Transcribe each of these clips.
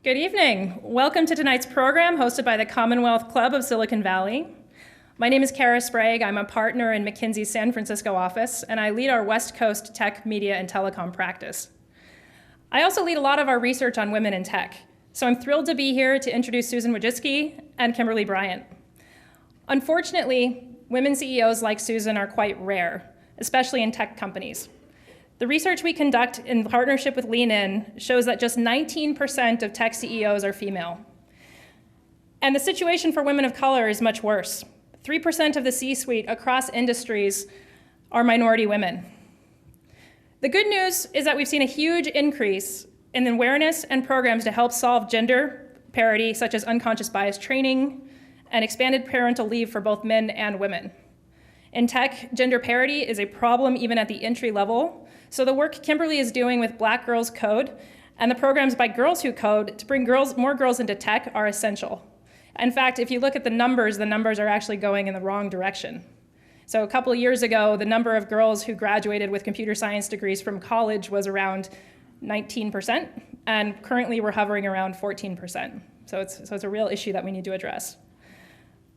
Good evening. Welcome to tonight's program hosted by the Commonwealth Club of Silicon Valley. My name is Kara Sprague. I'm a partner in McKinsey's San Francisco office, and I lead our West Coast tech, media, and telecom practice. I also lead a lot of our research on women in tech, so I'm thrilled to be here to introduce Susan Wojcicki and Kimberly Bryant. Unfortunately, women CEOs like Susan are quite rare, especially in tech companies. The research we conduct in partnership with Lean In shows that just 19% of tech CEOs are female. And the situation for women of color is much worse. 3% of the C-suite across industries are minority women. The good news is that we've seen a huge increase in the awareness and programs to help solve gender parity, such as unconscious bias training and expanded parental leave for both men and women. In tech, gender parity is a problem even at the entry level. So the work Kimberly is doing with Black Girls Code and the programs by Girls Who Code to bring more girls into tech are essential. In fact, if you look at the numbers are actually going in the wrong direction. So a couple of years ago, the number of girls who graduated with computer science degrees from college was around 19%, and currently we're hovering around 14%. So it's a real issue that we need to address.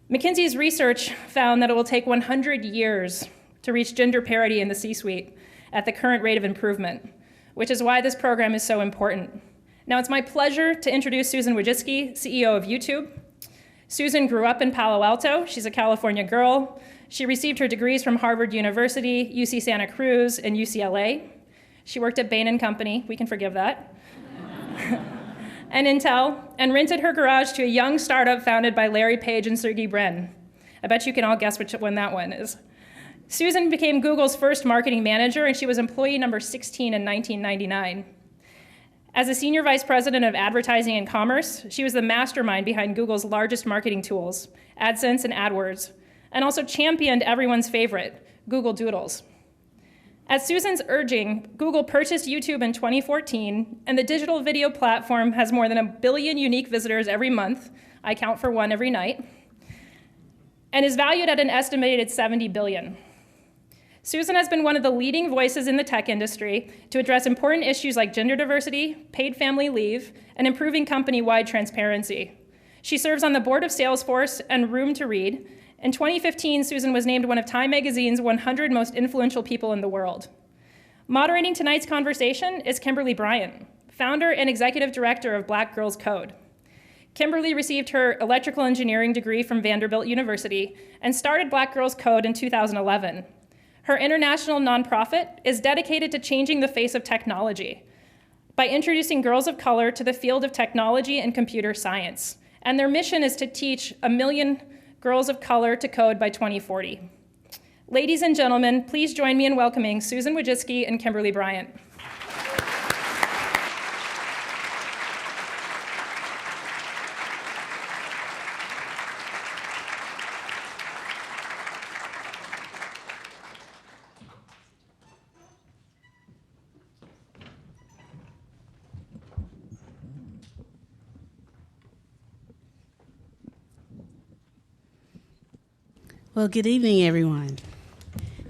McKinsey's research found that it will take 100 years to reach gender parity in the C-suite at the current rate of improvement, which is why this program is so important. Now, it's my pleasure to introduce Susan Wojcicki, CEO of YouTube. Susan grew up in Palo Alto. She's a California girl. She received her degrees from Harvard University, UC Santa Cruz, and UCLA. She worked at Bain & Company, we can forgive that, and Intel, and rented her garage to a young startup founded by Larry Page and Sergey Brin. I bet you can all guess which one that one is. Susan became Google's first marketing manager, and she was employee number 16 in 1999. As a senior vice president of advertising and commerce, she was the mastermind behind Google's largest marketing tools, AdSense and AdWords, and also championed everyone's favorite, Google Doodles. At Susan's urging, Google purchased YouTube in 2014, and the digital video platform has more than 1 billion unique visitors every month. I count for one every night, and is valued at an estimated $70 billion. Susan has been one of the leading voices in the tech industry to address important issues like gender diversity, paid family leave, and improving company-wide transparency. She serves on the board of Salesforce and Room to Read. In 2015, Susan was named one of Time Magazine's 100 most influential people in the world. Moderating tonight's conversation is Kimberly Bryant, founder and executive director of Black Girls Code. Kimberly received her electrical engineering degree from Vanderbilt University and started Black Girls Code in 2011. Her international nonprofit is dedicated to changing the face of technology by introducing girls of color to the field of technology and computer science. And their mission is to teach 1 million girls of color to code by 2040. Ladies and gentlemen, please join me in welcoming Susan Wojcicki and Kimberly Bryant. Well, good evening, everyone.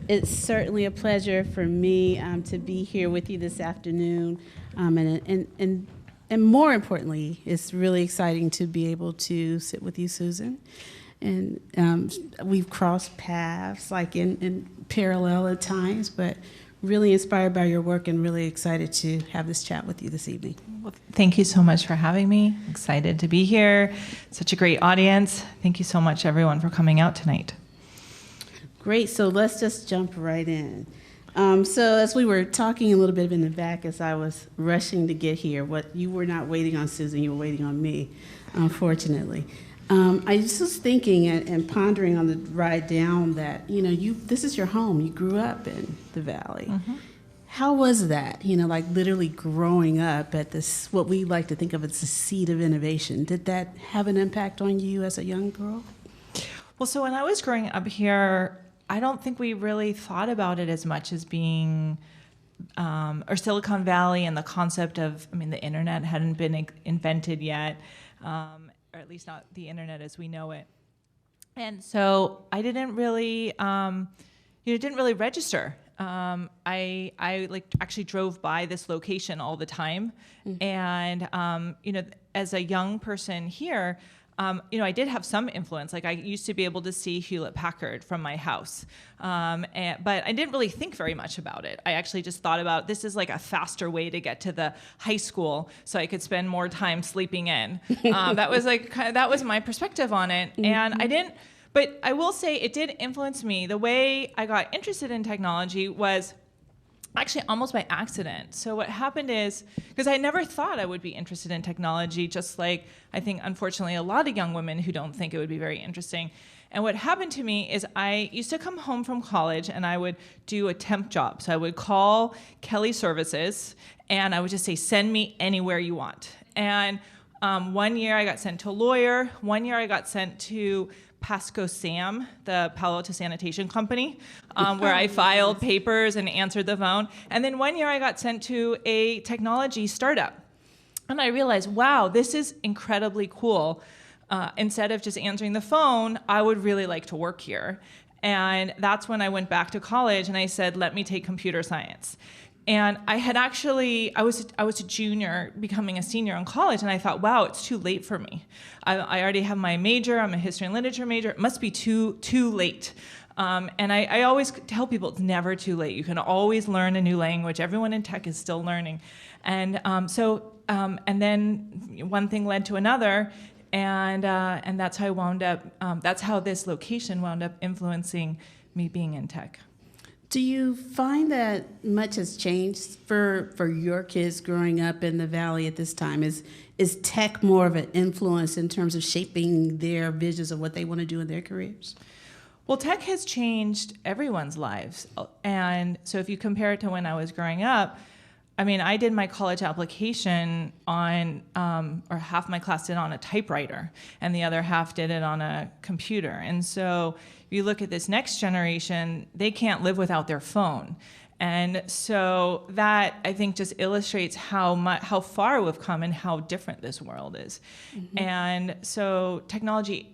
It's certainly a pleasure for me to be here with you this afternoon, and more importantly, it's really exciting to be able to sit with you, Susan. And we've crossed paths, like in parallel at times, but really inspired by your work and really excited to have this chat with you this evening. Well, thank you so much for having me. Excited to be here. Such a great audience. Thank you so much, everyone, for coming out tonight. Great, so let's just jump right in. So as we were talking a little bit in the back as I was rushing to get here, what you were not waiting on Susan, you were waiting on me, unfortunately. I just was thinking and pondering on the ride down that, this is your home. You grew up in the Valley. Mm-hmm. How was that, like literally growing up at this, what we like to think of as the seed of innovation? Did that have an impact on you as a young girl? Well, so when I was growing up here, I don't think we really thought about it as much as being, or Silicon Valley and the concept of, the internet hadn't been invented yet, or at least not the internet as we know it. And so I didn't really, didn't really register I like actually drove by this location all the time, and as a young person here, I did have some influence. Like I used to be able to see Hewlett Packard from my house, but I didn't really think very much about it. I actually just thought about this is like a faster way to get to the high school, so I could spend more time sleeping in. That was my perspective on it, and I didn't. But I will say it did influence me. The way I got interested in technology was actually almost by accident. So what happened is, because I never thought I would be interested in technology, just like I think, unfortunately, a lot of young women who don't think it would be very interesting. And what happened to me is I used to come home from college and I would do a temp job. So I would call Kelly Services and I would just say, send me anywhere you want. And 1 year I got sent to a lawyer. 1 year I got sent to Pasco Sam, the Palo Alto Sanitation Company, where I filed papers and answered the phone. And then 1 year I got sent to a technology startup. And I realized, wow, this is incredibly cool. Instead of just answering the phone, I would really like to work here. And that's when I went back to college and I said, let me take computer science. And I was a junior becoming a senior in college, and I thought, wow, it's too late for me. I already have my major. I'm a history and literature major. It must be too late. And I always tell people it's never too late. You can always learn a new language. Everyone in tech is still learning. And and then one thing led to another, and that's how I wound up. That's how this location wound up influencing me being in tech. Do you find that much has changed for your kids growing up in the Valley at this time? Is tech more of an influence in terms of shaping their visions of what they want to do in their careers? Well, tech has changed everyone's lives. And so if you compare it to when I was growing up, I mean, I did my college application on, or half my class did on a typewriter, and the other half did it on a computer. And so if you look at this next generation, they can't live without their phone. And so that, I think, just illustrates how far we've come and how different this world is. Mm-hmm. And so technology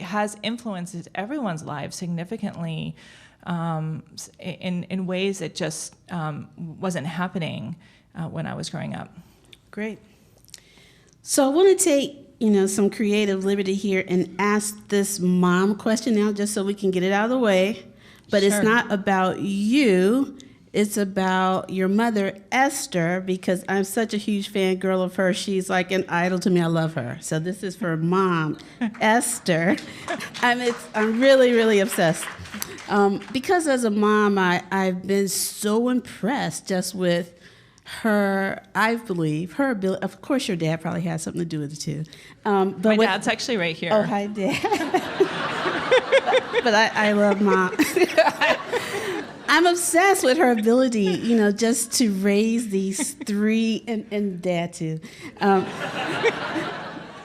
has influenced everyone's lives significantly, in ways that just wasn't happening when I was growing up. Great. So I want to take some creative liberty here and ask this mom question now, just so we can get it out of the way. But Sure. It's not about you. It's about your mother, Esther, because I'm such a huge fangirl of her. She's like an idol to me. I love her. So this is for Mom, Esther. I'm really, really obsessed. Because as a mom, I've been so impressed just with her, I believe, her ability. Of course, your dad probably has something to do with it, too. My dad's actually right here. Oh, hi, Dad. but I love Mom. I'm obsessed with her ability, just to raise these three, and Dad, too.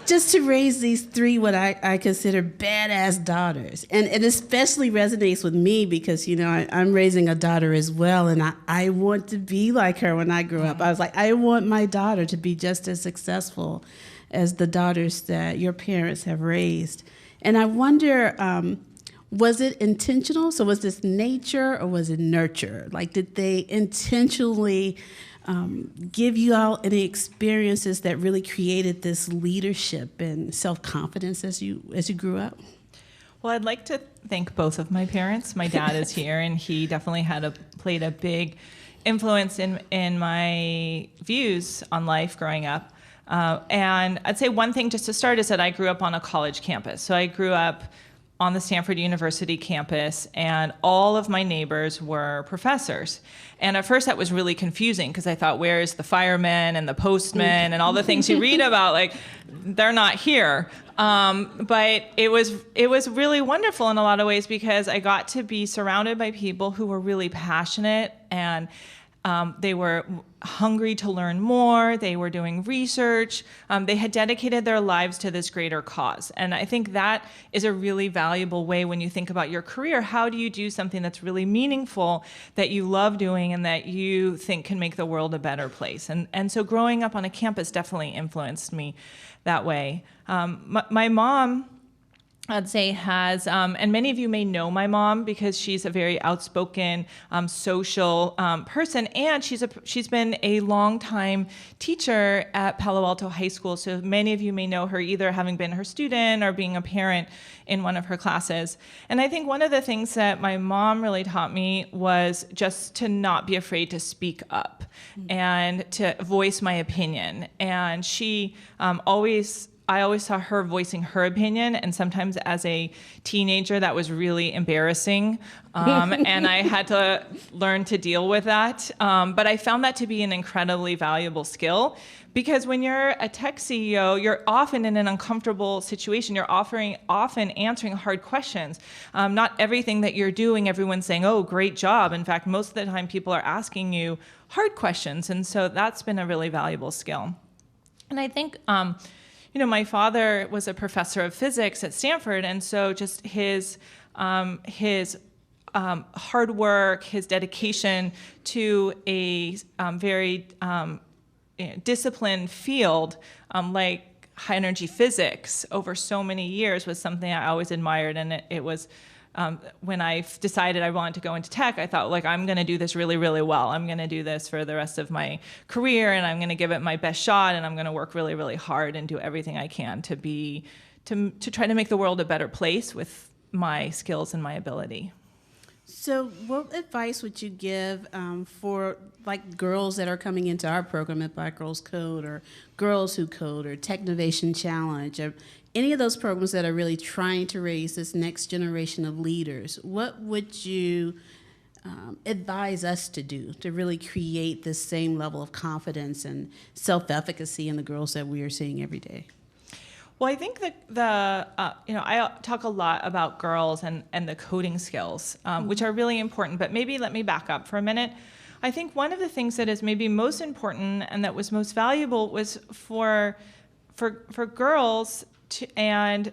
Just to raise these three, what I consider badass daughters. And it especially resonates with me because, I'm raising a daughter as well, and I want to be like her when I grow up. I was like, I want my daughter to be just as successful as the daughters that your parents have raised. And I wonder, was it intentional? So was this nature or was it nurture? Like, did they intentionally give you all any experiences that really created this leadership and self-confidence as you grew up? Well, I'd like to thank both of my parents. My dad is here, and he definitely played a big influence in my views on life growing up. And I'd say one thing just to start is that I grew up on a college campus. So I grew up on the Stanford University campus, and all of my neighbors were professors. And at first that was really confusing because I thought, where's the firemen and the postmen and all the things you read about? Like, they're not here. But it was really wonderful in a lot of ways because I got to be surrounded by people who were really passionate, and they were hungry to learn more. They were doing research. They had dedicated their lives to this greater cause. And I think that is a really valuable way when you think about your career. How do you do something that's really meaningful, that you love doing, and that you think can make the world a better place? And so growing up on a campus definitely influenced me that way. My mom I'd say has, and many of you may know my mom because she's a very outspoken, social person, and she's been a longtime teacher at Palo Alto High School. So many of you may know her either having been her student or being a parent in one of her classes. And I think one of the things that my mom really taught me was just to not be afraid to speak up and to voice my opinion. And she I always saw her voicing her opinion, and sometimes as a teenager, that was really embarrassing, and I had to learn to deal with that. But I found that to be an incredibly valuable skill, because when you're a tech CEO, you're often in an uncomfortable situation. You're often answering hard questions. Not everything that you're doing, everyone's saying, "Oh, great job." In fact, most of the time, people are asking you hard questions, and so that's been a really valuable skill. And I think, my father was a professor of physics at Stanford, and so just his hard work, his dedication to a very disciplined field like high energy physics over so many years was something I always admired, and it was. When I decided I wanted to go into tech, I thought, like, I'm going to do this really, really well. I'm going to do this for the rest of my career, and I'm going to give it my best shot, and I'm going to work really, really hard and do everything I can to try to make the world a better place with my skills and my ability. So what advice would you give for like girls that are coming into our program at Black Girls Code, or Girls Who Code, or Technovation Challenge, or any of those programs that are really trying to raise this next generation of leaders? What would you advise us to do to really create this same level of confidence and self-efficacy in the girls that we are seeing every day? Well, I think that I talk a lot about girls and the coding skills, which are really important, but maybe let me back up for a minute. I think one of the things that is maybe most important and that was most valuable was for girls and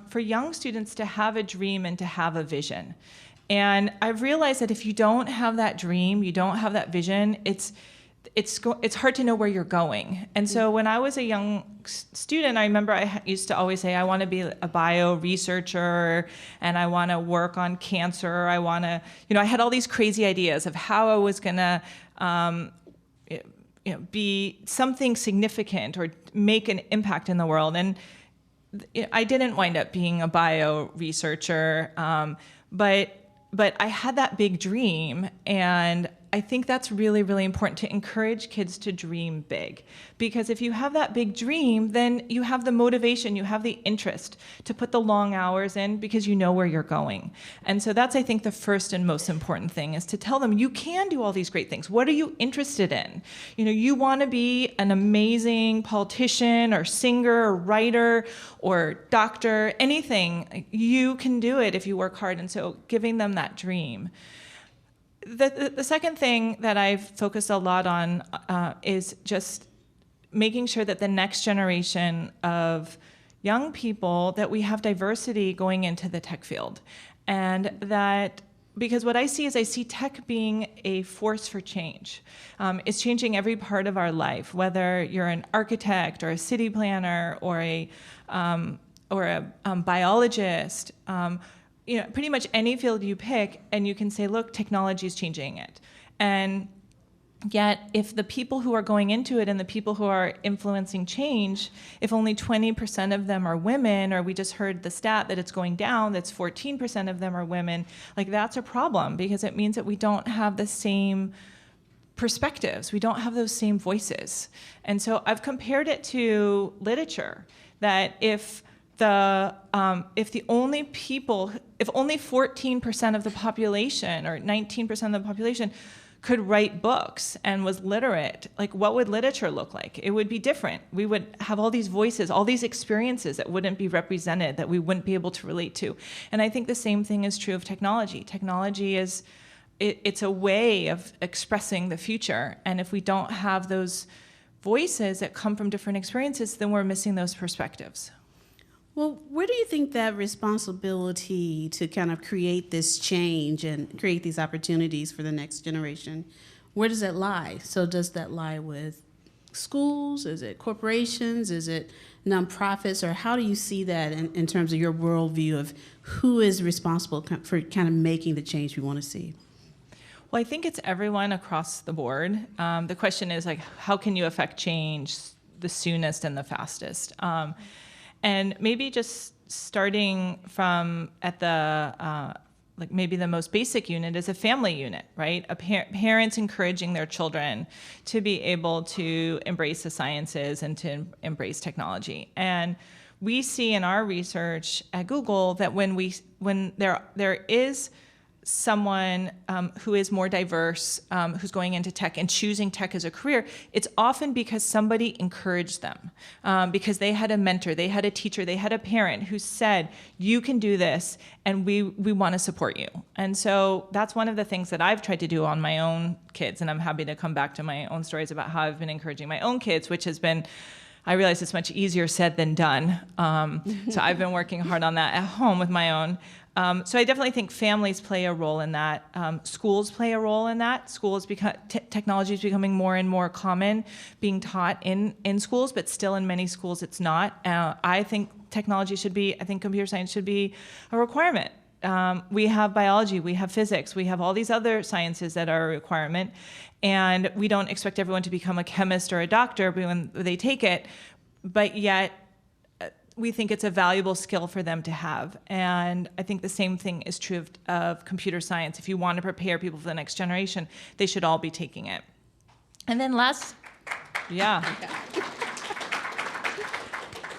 for young students to have a dream and to have a vision. And I've realized that if you don't have that dream, you don't have that vision, it's hard to know where you're going. And so when I was a young student, I remember I used to always say, I want to be a bio researcher, and I want to work on cancer. I want to, I had all these crazy ideas of how I was going to be something significant or make an impact in the world. And I didn't wind up being a bio researcher, but I had that big dream, and I think that's really, really important to encourage kids to dream big. Because if you have that big dream, then you have the motivation, you have the interest to put the long hours in because you know where you're going. And so that's, I think, the first and most important thing, is to tell them you can do all these great things. What are you interested in? You want to be an amazing politician or singer or writer or doctor, anything. You can do it if you work hard. And so giving them that dream. The second thing that I've focused a lot on is just making sure that the next generation of young people, that we have diversity going into the tech field. And that, because what I see tech being a force for change. It's changing every part of our life, whether you're an architect or a city planner or a biologist. Pretty much any field you pick, and you can say, look, technology is changing it. And yet, if the people who are going into it and the people who are influencing change, if only 20% of them are women, or we just heard the stat that it's going down, that's 14% of them are women, like, that's a problem, because it means that we don't have the same perspectives. We don't have those same voices. And so I've compared it to literature, that if only 14% of the population or 19% of the population could write books and was literate, like, what would literature look like? It would be different. We would have all these voices, all these experiences that wouldn't be represented, that we wouldn't be able to relate to. And I think the same thing is true of technology. Technology it's a way of expressing the future. And if we don't have those voices that come from different experiences, then we're missing those perspectives. Well, where do you think that responsibility to kind of create this change and create these opportunities for the next generation, where does that lie? So does that lie with schools? Is it corporations? Is it nonprofits? Or how do you see that in terms of your worldview of who is responsible for kind of making the change we want to see? Well, I think it's everyone across the board. The question is, like, how can you affect change the soonest and the fastest? And maybe just starting from at the like maybe the most basic unit is a family unit, right? Parents encouraging their children to be able to embrace the sciences and to embrace technology. And we see in our research at Google that when there is someone who is more diverse, who's going into tech and choosing tech as a career, it's often because somebody encouraged them, because they had a mentor, they had a teacher, they had a parent who said, you can do this, and we want to support you. And so that's one of the things that I've tried to do on my own kids, and I'm happy to come back to my own stories about how I've been encouraging my own kids, which has been, I realize it's much easier said than done. So I've been working hard on that at home with my own. So I definitely think families play a role in that. Schools play a role in that. Technology is becoming more and more common, being taught in schools, but still in many schools it's not. I think I think computer science should be a requirement. We have biology, we have physics, we have all these other sciences that are a requirement, and we don't expect everyone to become a chemist or a doctor when they take it, but yet we think it's a valuable skill for them to have. And I think the same thing is true of computer science. If you want to prepare people for the next generation, they should all be taking it. And then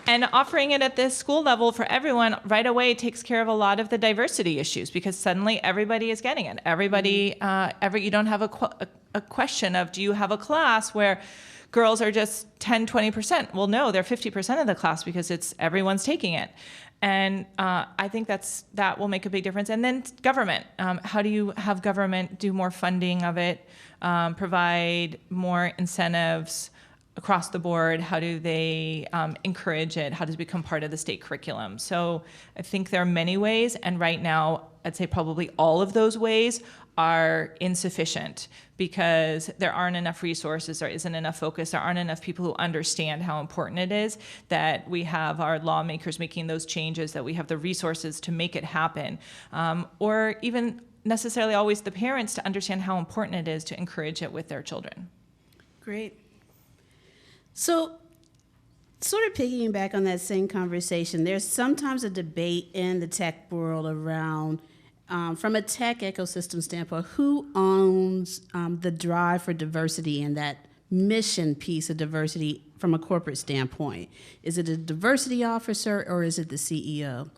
and offering it at this school level for everyone right away takes care of a lot of the diversity issues, because suddenly everybody is getting it. You don't have a question of, do you have a class where girls are just 10, 20%? Well, no, they're 50% of the class because everyone's taking it. And I think that will make a big difference. And then government. How do you have government do more funding of it, provide more incentives across the board? How do they encourage it? How does it become part of the state curriculum? So I think there are many ways, and right now, I'd say probably all of those ways are insufficient because there aren't enough resources, there isn't enough focus, there aren't enough people who understand how important it is, that we have our lawmakers making those changes, that we have the resources to make it happen, or even necessarily always the parents to understand how important it is to encourage it with their children. Great. So, sort of piggying back on that same conversation, there's sometimes a debate in the tech world around, from a tech ecosystem standpoint, who owns the drive for diversity and that mission piece of diversity from a corporate standpoint? Is it a diversity officer or is it the CEO?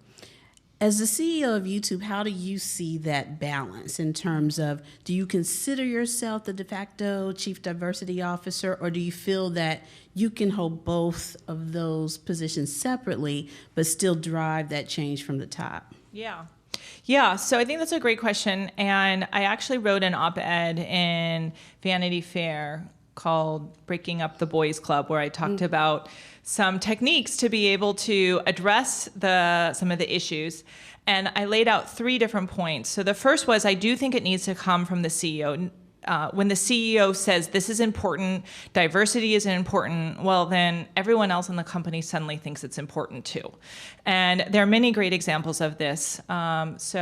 As the CEO of YouTube, how do you see that balance in terms of, do you consider yourself the de facto chief diversity officer, or do you feel that you can hold both of those positions separately but still drive that change from the top? Yeah, so I think that's a great question. And I actually wrote an op-ed in Vanity Fair called Breaking Up the Boys Club, where I talked about some techniques to be able to address some of the issues. And I laid out 3 different points. So the first was, I do think it needs to come from the CEO. When the CEO says this is important, diversity is important, well, then everyone else in the company suddenly thinks it's important too. And there are many great examples of this. Mark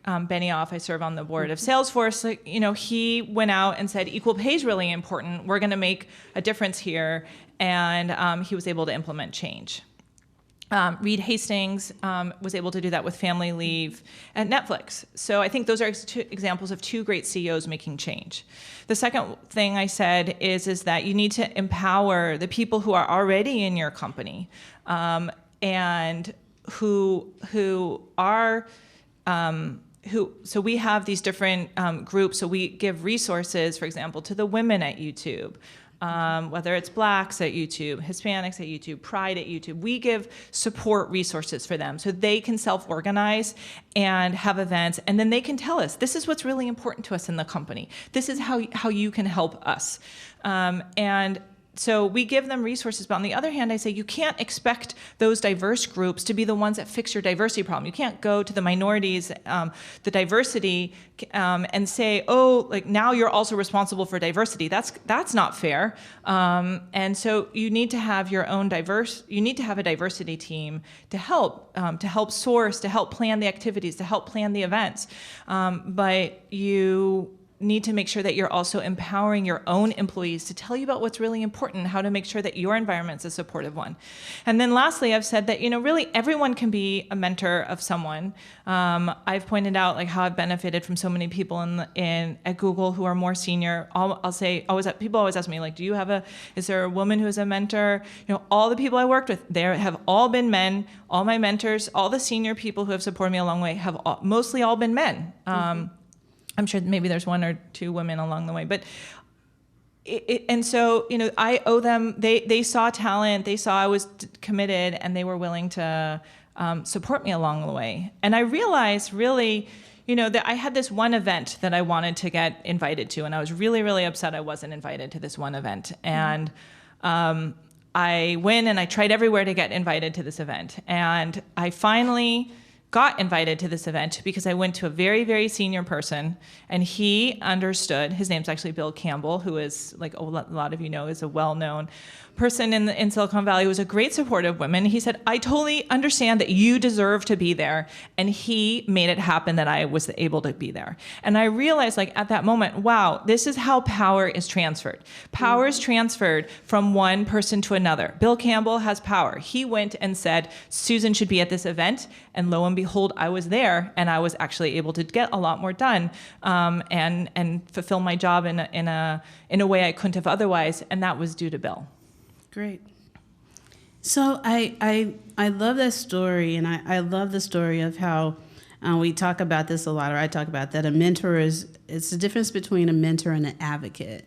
Benioff, I serve on the board of Salesforce, he went out and said equal pay is really important. We're going to make a difference here. And he was able to implement change. Reed Hastings was able to do that with family leave at Netflix. So I think those are 2 examples of 2 great CEOs making change. The second thing I said is that you need to empower the people who are already in your company and who are so we have these different groups. So we give resources, for example, to the women at YouTube. Whether it's Blacks at YouTube, Hispanics at YouTube, Pride at YouTube, we give support resources for them so they can self-organize and have events, and then they can tell us, this is what's really important to us in the company. This is how you can help us. And so we give them resources, but on the other hand, I say you can't expect those diverse groups to be the ones that fix your diversity problem. You can't go to the minorities, the diversity, and say, oh, like now you're also responsible for diversity. That's not fair. And so you need to have your own you need to have a diversity team to help source, to help plan the activities, to help plan the events. But you need to make sure that you're also empowering your own employees to tell you about what's really important, how to make sure that your environment's a supportive one. And then lastly, I've said that, really everyone can be a mentor of someone. I've pointed out like how I've benefited from so many people at Google who are more senior. People always ask me like, is there a woman who is a mentor? All the people I worked with, there have all been men. All my mentors, all the senior people who have supported me along the way have mostly all been men. I'm sure maybe there's one or two women along the way, but and so I owe them. They saw talent, they saw I was committed, and they were willing to support me along the way. And I realized really, that I had this one event that I wanted to get invited to, and I was really, really upset I wasn't invited to this one event. And I went and I tried everywhere to get invited to this event, and I finally got invited to this event because I went to a very, very senior person, and he understood. His name's actually Bill Campbell, who is, like a lot of you know, is a well-known person in Silicon Valley, who was a great supportive woman. He said, I totally understand that you deserve to be there. And he made it happen that I was able to be there. And I realized at that moment, wow, this is how power is transferred. Power is transferred from one person to another. Bill Campbell has power. He went and said, Susan should be at this event. And lo and behold, I was there, and I was actually able to get a lot more done and fulfill my job in a way I couldn't have otherwise. And that was due to Bill. Great. So I love that story, and I love the story of how we talk about this a lot, or I talk about that a mentor it's the difference between a mentor and an advocate.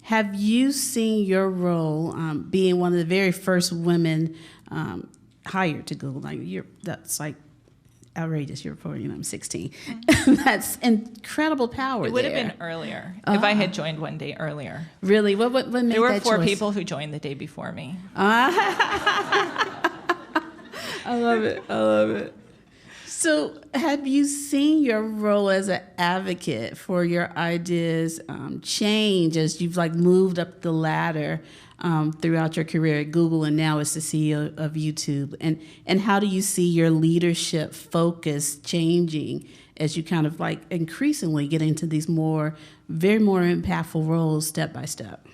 Have you seen your role being one of the very first women hired to Google? That's outrageous. You're reporting I'm 16. That's incredible power. It would have been earlier if I had joined one day earlier. Really? What made that choice? There were 4 people who joined the day before me. I love it. So have you seen your role as an advocate for your ideas change as you've moved up the ladder throughout your career at Google, and now as the CEO of YouTube? And how do you see your leadership focus changing as you kind of increasingly get into these very more impactful roles step by step?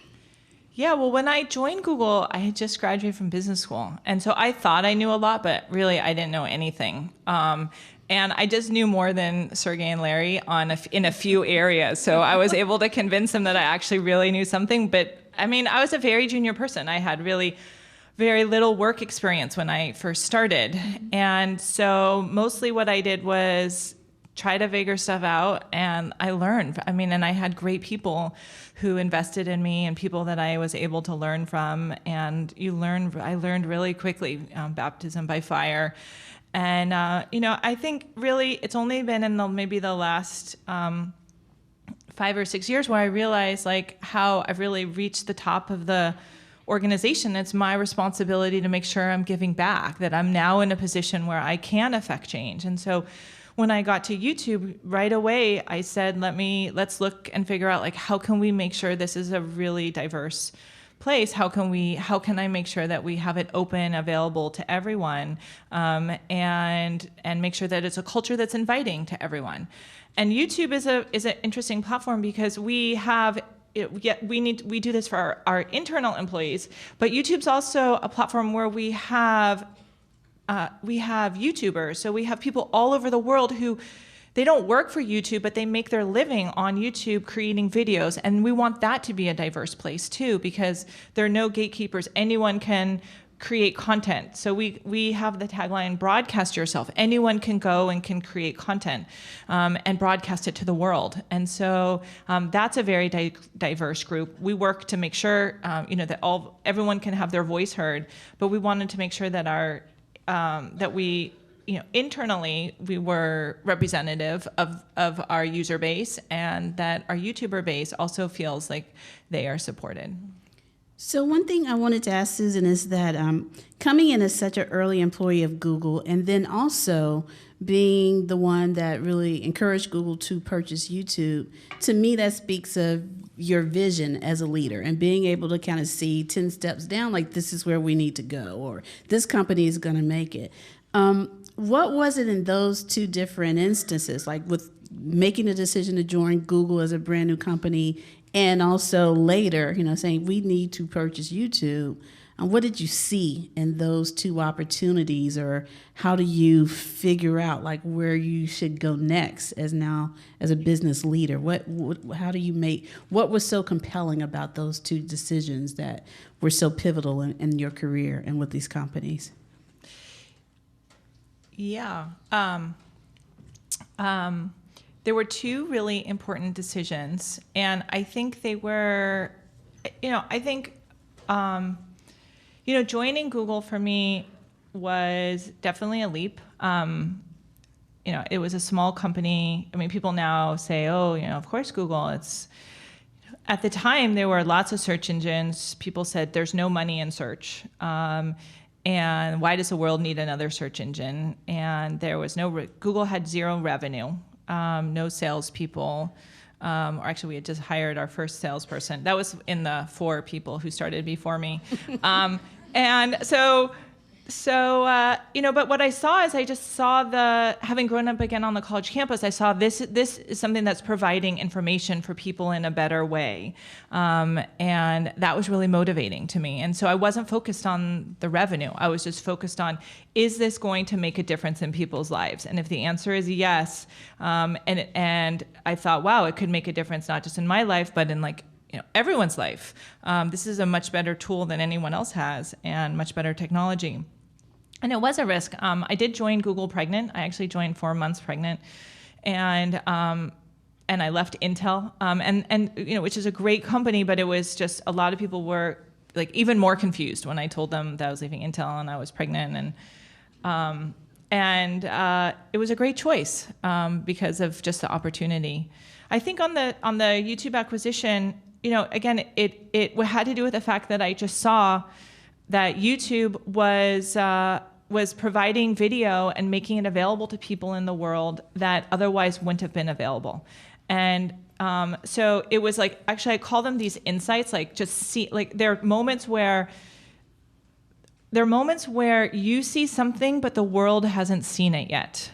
Yeah, well, when I joined Google, I had just graduated from business school. And so I thought I knew a lot, but really I didn't know anything. And I just knew more than Sergey and Larry in a few areas. So I was able to convince them that I actually really knew something. But I mean, I was a very junior person. I had really very little work experience when I first started. And so mostly what I did was try to figure stuff out, and I learned. And I had great people who invested in me and people that I was able to learn from. And I learned really quickly, baptism by fire. And, I think really it's only been in maybe the last 5 or 6 years where I realized how I've really reached the top of the organization. It's my responsibility to make sure I'm giving back, that I'm now in a position where I can affect change. And so when I got to YouTube, right away, I said, let's look and figure out how can we make sure this is a really diverse place? How can I make sure that we have it open, available to everyone, and make sure that it's a culture that's inviting to everyone? And YouTube is an interesting platform because we do this for our internal employees, but YouTube's also a platform where we have YouTubers. So we have people all over the world who they don't work for YouTube, but they make their living on YouTube creating videos. And we want that to be a diverse place too, because there are no gatekeepers. Anyone can create content. So we have the tagline, broadcast yourself. Anyone can go and can create content and broadcast it to the world. And so that's a very diverse group. We work to make sure that everyone can have their voice heard, but we wanted to make sure that internally we were representative of our user base, and that our YouTuber base also feels like they are supported. So one thing I wanted to ask Susan is that coming in as such an early employee of Google, and then also being the one that really encouraged Google to purchase YouTube, to me that speaks of your vision as a leader and being able to kind of see 10 steps down, like this is where we need to go, or this company is going to make it. What was it in those two different instances, like with making the decision to join Google as a brand new company, and also later, saying we need to purchase YouTube? And what did you see in those two opportunities, or how do you figure out like where you should go next as a business leader? How do you what was so compelling about those two decisions that were so pivotal in your career and with these companies? Yeah. There were two really important decisions, and I think they were, joining Google for me was definitely a leap. It was a small company. I mean, people now say, of course Google. At the time, there were lots of search engines. People said there's no money in search. And why does the world need another search engine? And there was Google had zero revenue, no salespeople. Or actually, we had just hired our first salesperson. That was in the 4 people who started before me. And so, but what I saw is I just saw having grown up again on the college campus, I saw this is something that's providing information for people in a better way. And that was really motivating to me. And so I wasn't focused on the revenue. I was just focused on, is this going to make a difference in people's lives? And if the answer is yes, and I thought, wow, it could make a difference not just in my life, but in everyone's life. This is a much better tool than anyone else has, and much better technology. And it was a risk. I did join Google pregnant. I actually joined 4 months pregnant, and I left Intel, and which is a great company, but it was just a lot of people were even more confused when I told them that I was leaving Intel and I was pregnant, and it was a great choice because of just the opportunity. I think on the YouTube acquisition, again, it had to do with the fact that I just saw that YouTube was providing video and making it available to people in the world that otherwise wouldn't have been available. And so it was actually I call them these insights, there are moments where you see something, but the world hasn't seen it yet.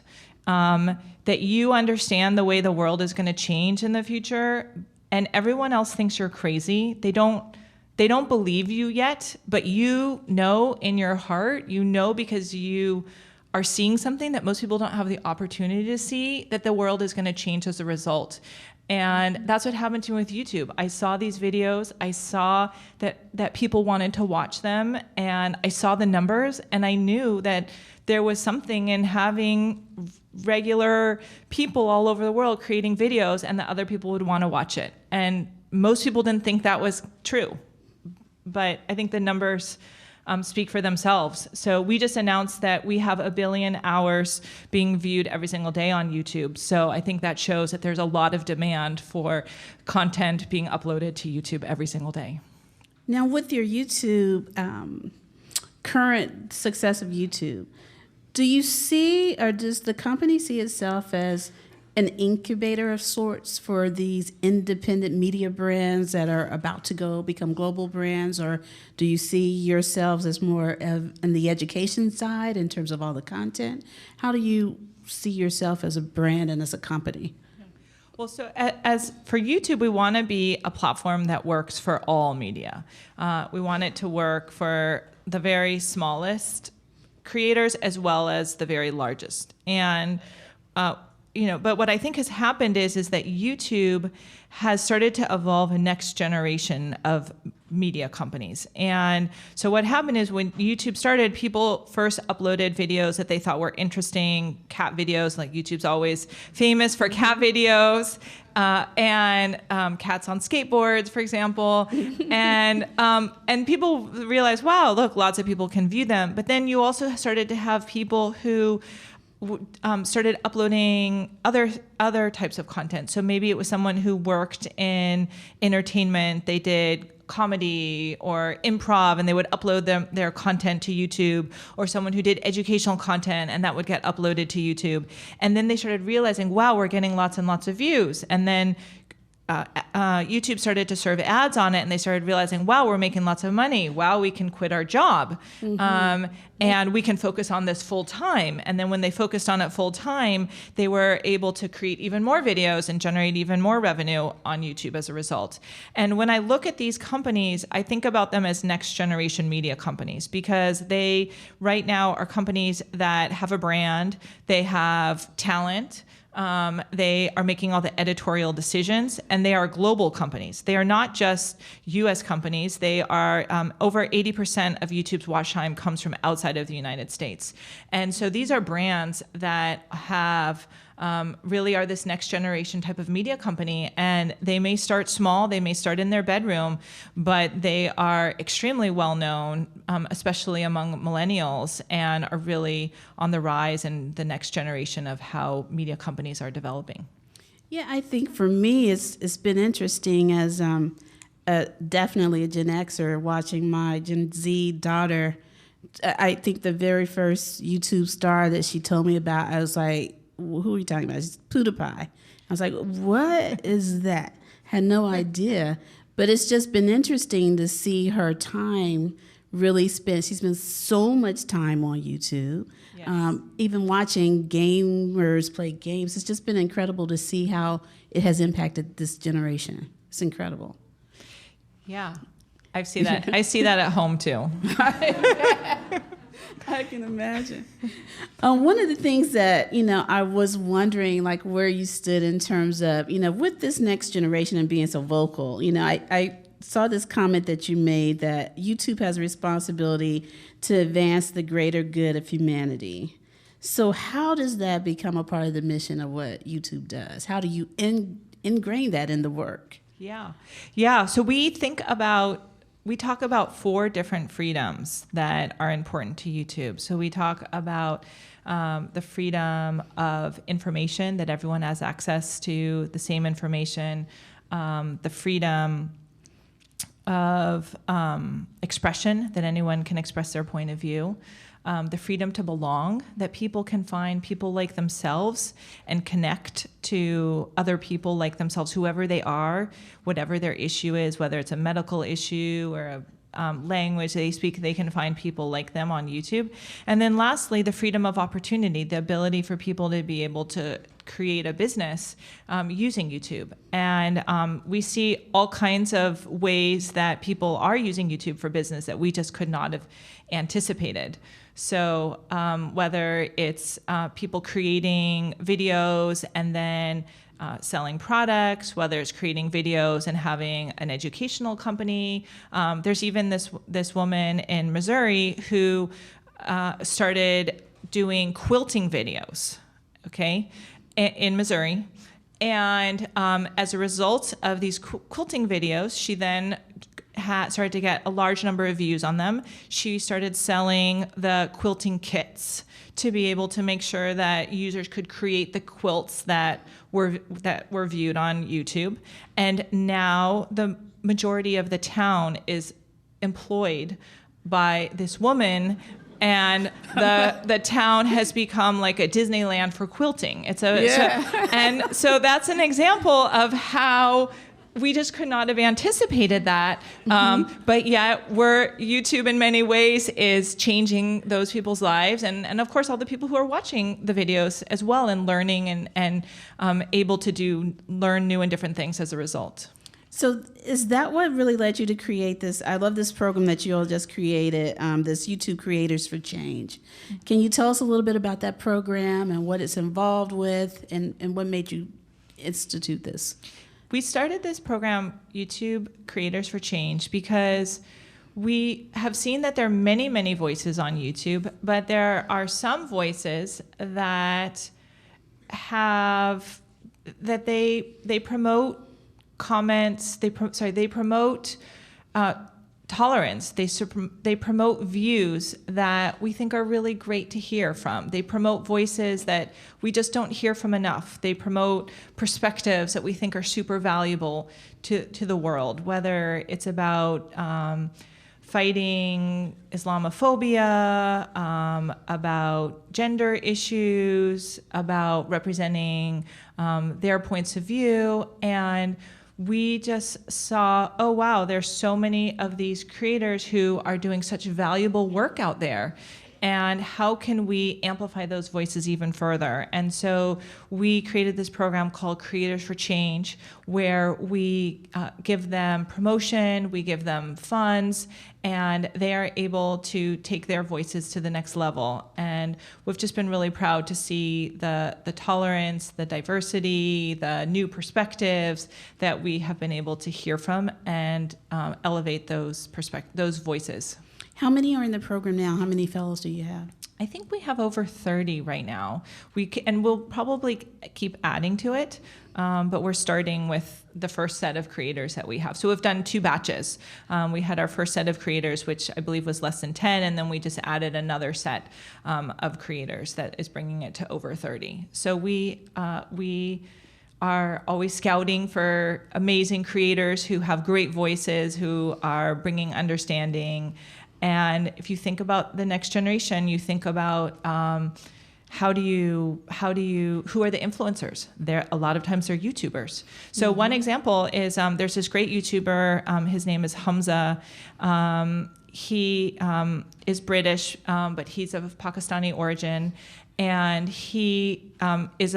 That you understand the way the world is going to change in the future, and everyone else thinks you're crazy. They don't believe you yet, but in your heart, because you are seeing something that most people don't have the opportunity to see, that the world is going to change as a result. And that's what happened to me with YouTube. I saw these videos, I saw that people wanted to watch them, and I saw the numbers, and I knew that there was something in having regular people all over the world creating videos, and that other people would want to watch it. And most people didn't think that was true, but I think the numbers speak for themselves. So we just announced that we have 1 billion hours being viewed every single day on YouTube. So I think that shows that there's a lot of demand for content being uploaded to YouTube every single day. Now, with your YouTube, current success of YouTube, do you see, or does the company see itself as an incubator of sorts for these independent media brands that are about to become global brands? Or do you see yourselves as more in the education side in terms of all the content? How do you see yourself as a brand and as a company? Well, so as for YouTube, we want to be a platform that works for all media. We want it to work for the very smallest creators as well as the very largest. And but what I think has happened is that YouTube has started to evolve a next generation of media companies. And so what happened is when YouTube started, people first uploaded videos that they thought were interesting, cat videos, YouTube's always famous for cat videos, and cats on skateboards, for example. And people realized, wow, look, lots of people can view them. But then you also started to have people who started uploading other types of content. So maybe it was someone who worked in entertainment. They did comedy or improv, and they would upload their content to YouTube, or someone who did educational content and that would get uploaded to YouTube. And then they started realizing, wow, we're getting lots and lots of views. And then YouTube started to serve ads on it, and they started realizing, wow, we're making lots of money. Wow, we can quit our job. And we can focus on this full time. And then when they focused on it full time, they were able to create even more videos and generate even more revenue on YouTube as a result. And when I look at these companies, I think about them as next generation media companies, because they right now are companies that have a brand, they have talent, they are making all the editorial decisions, and they are global companies. They are not just US companies. They are over 80% of YouTube's watch time comes from outside of the United States. And so these are brands that have really are this next generation type of media company. And they may start small, they may start in their bedroom, but they are extremely well known, especially among millennials, and are really on the rise in the next generation of how media companies are developing. Yeah, I think for me, it's been interesting as definitely a Gen Xer watching my Gen Z daughter. I think the very first YouTube star that she told me about, I was like, who are you talking about? It's PewDiePie. I was like, what is that? Had no idea. But it's just been interesting to see her time really spent. She spends so much time on YouTube. Yes. Even watching gamers play games. It's just been incredible to see how it has impacted this generation. It's incredible. Yeah, I see that. I see that at home too. I can imagine. One of the things that, I was wondering, like, where you stood in terms of, with this next generation and being so vocal, I saw this comment that you made that YouTube has a responsibility to advance the greater good of humanity. So how does that become a part of the mission of what YouTube does? How do you ingrain that in the work? Yeah. So we talk about 4 different freedoms that are important to YouTube. So we talk about the freedom of information, that everyone has access to the same information, the freedom of expression, that anyone can express their point of view, the freedom to belong, that people can find people like themselves and connect to other people like themselves, whoever they are, whatever their issue is, whether it's a medical issue or a language they speak, they can find people like them on YouTube. And then lastly, the freedom of opportunity, the ability for people to be able to create a business using YouTube. And we see all kinds of ways that people are using YouTube for business that we just could not have anticipated. So whether it's people creating videos and then selling products, whether it's creating videos and having an educational company. There's even this woman in Missouri who started doing quilting videos, okay, in Missouri. And as a result of these quilting videos, she then started to get a large number of views on them. She started selling the quilting kits to be able to make sure that users could create the quilts that were viewed on YouTube. And now the majority of the town is employed by this woman, and the town has become like a Disneyland for quilting. And so that's an example of how we just could not have anticipated that. But yet YouTube in many ways is changing those people's lives, and of course all the people who are watching the videos as well, and learning and able to learn new and different things as a result. So is that what really led you to create this? I love this program that you all just created, this YouTube Creators for Change. Can you tell us a little bit about that program and what it's involved with, and what made you institute this? We started this program, YouTube Creators for Change, because we have seen that there are many, many voices on YouTube, but there are some voices that they promote comments, they promote tolerance. They promote views that we think are really great to hear from. They promote voices that we just don't hear from enough. They promote perspectives that we think are super valuable to the world, whether it's about fighting Islamophobia, about gender issues, about representing their points of view. And we just saw, oh wow, there's so many of these creators who are doing such valuable work out there. And how can we amplify those voices even further? And so we created this program called Creators for Change, where we give them promotion, we give them funds, and they are able to take their voices to the next level. And we've just been really proud to see the tolerance, the diversity, the new perspectives that we have been able to hear from and elevate those voices. How many are in the program now? How many fellows do you have? I think we have over 30 right now. And we'll probably keep adding to it, but we're starting with the first set of creators that we have. So we've done 2 batches. We had our first set of creators, which I believe was less than 10, and then we just added another set of creators that is bringing it to over 30. So we are always scouting for amazing creators who have great voices, who are bringing understanding. And if you think about the next generation, you think about who are the influencers? A lot of times they're YouTubers. So one example is there's this great YouTuber, his name is Hamza. He is British, but he's of Pakistani origin, and he is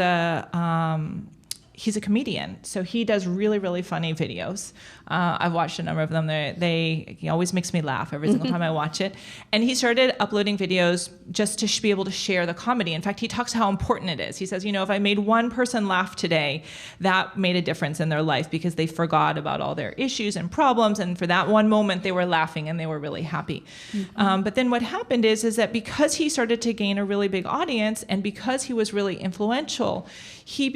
he's a comedian, so he does really, really funny videos. I've watched a number of them. He always makes me laugh every single time I watch it. And he started uploading videos just to be able to share the comedy. In fact, he talks how important it is. He says, if I made one person laugh today, that made a difference in their life because they forgot about all their issues and problems, and for that one moment, they were laughing and they were really happy. But then what happened is that because he started to gain a really big audience and because he was really influential, he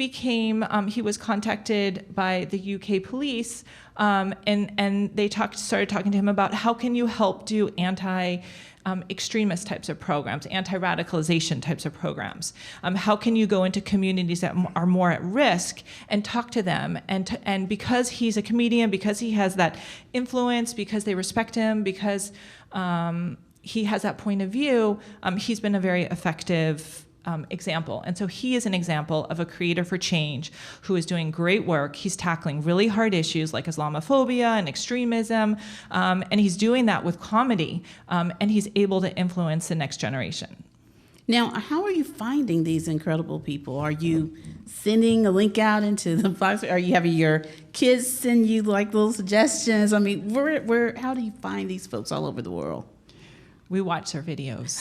was contacted by the UK police, and they started talking to him about how can you help do anti-extremist types of programs, anti-radicalization types of programs. How can you go into communities that are more at risk and talk to them? And because he's a comedian, because he has that influence, because they respect him, because he has that point of view, he's been a very effective example. And so he is an example of a creator for change who is doing great work. He's tackling really hard issues like Islamophobia and extremism, and he's doing that with comedy, and he's able to influence the next generation. Now, how are you finding these incredible people? Are you sending a link out into the box? Are you having your kids send you like little suggestions? I mean, how do you find these folks all over the world? We watch their videos.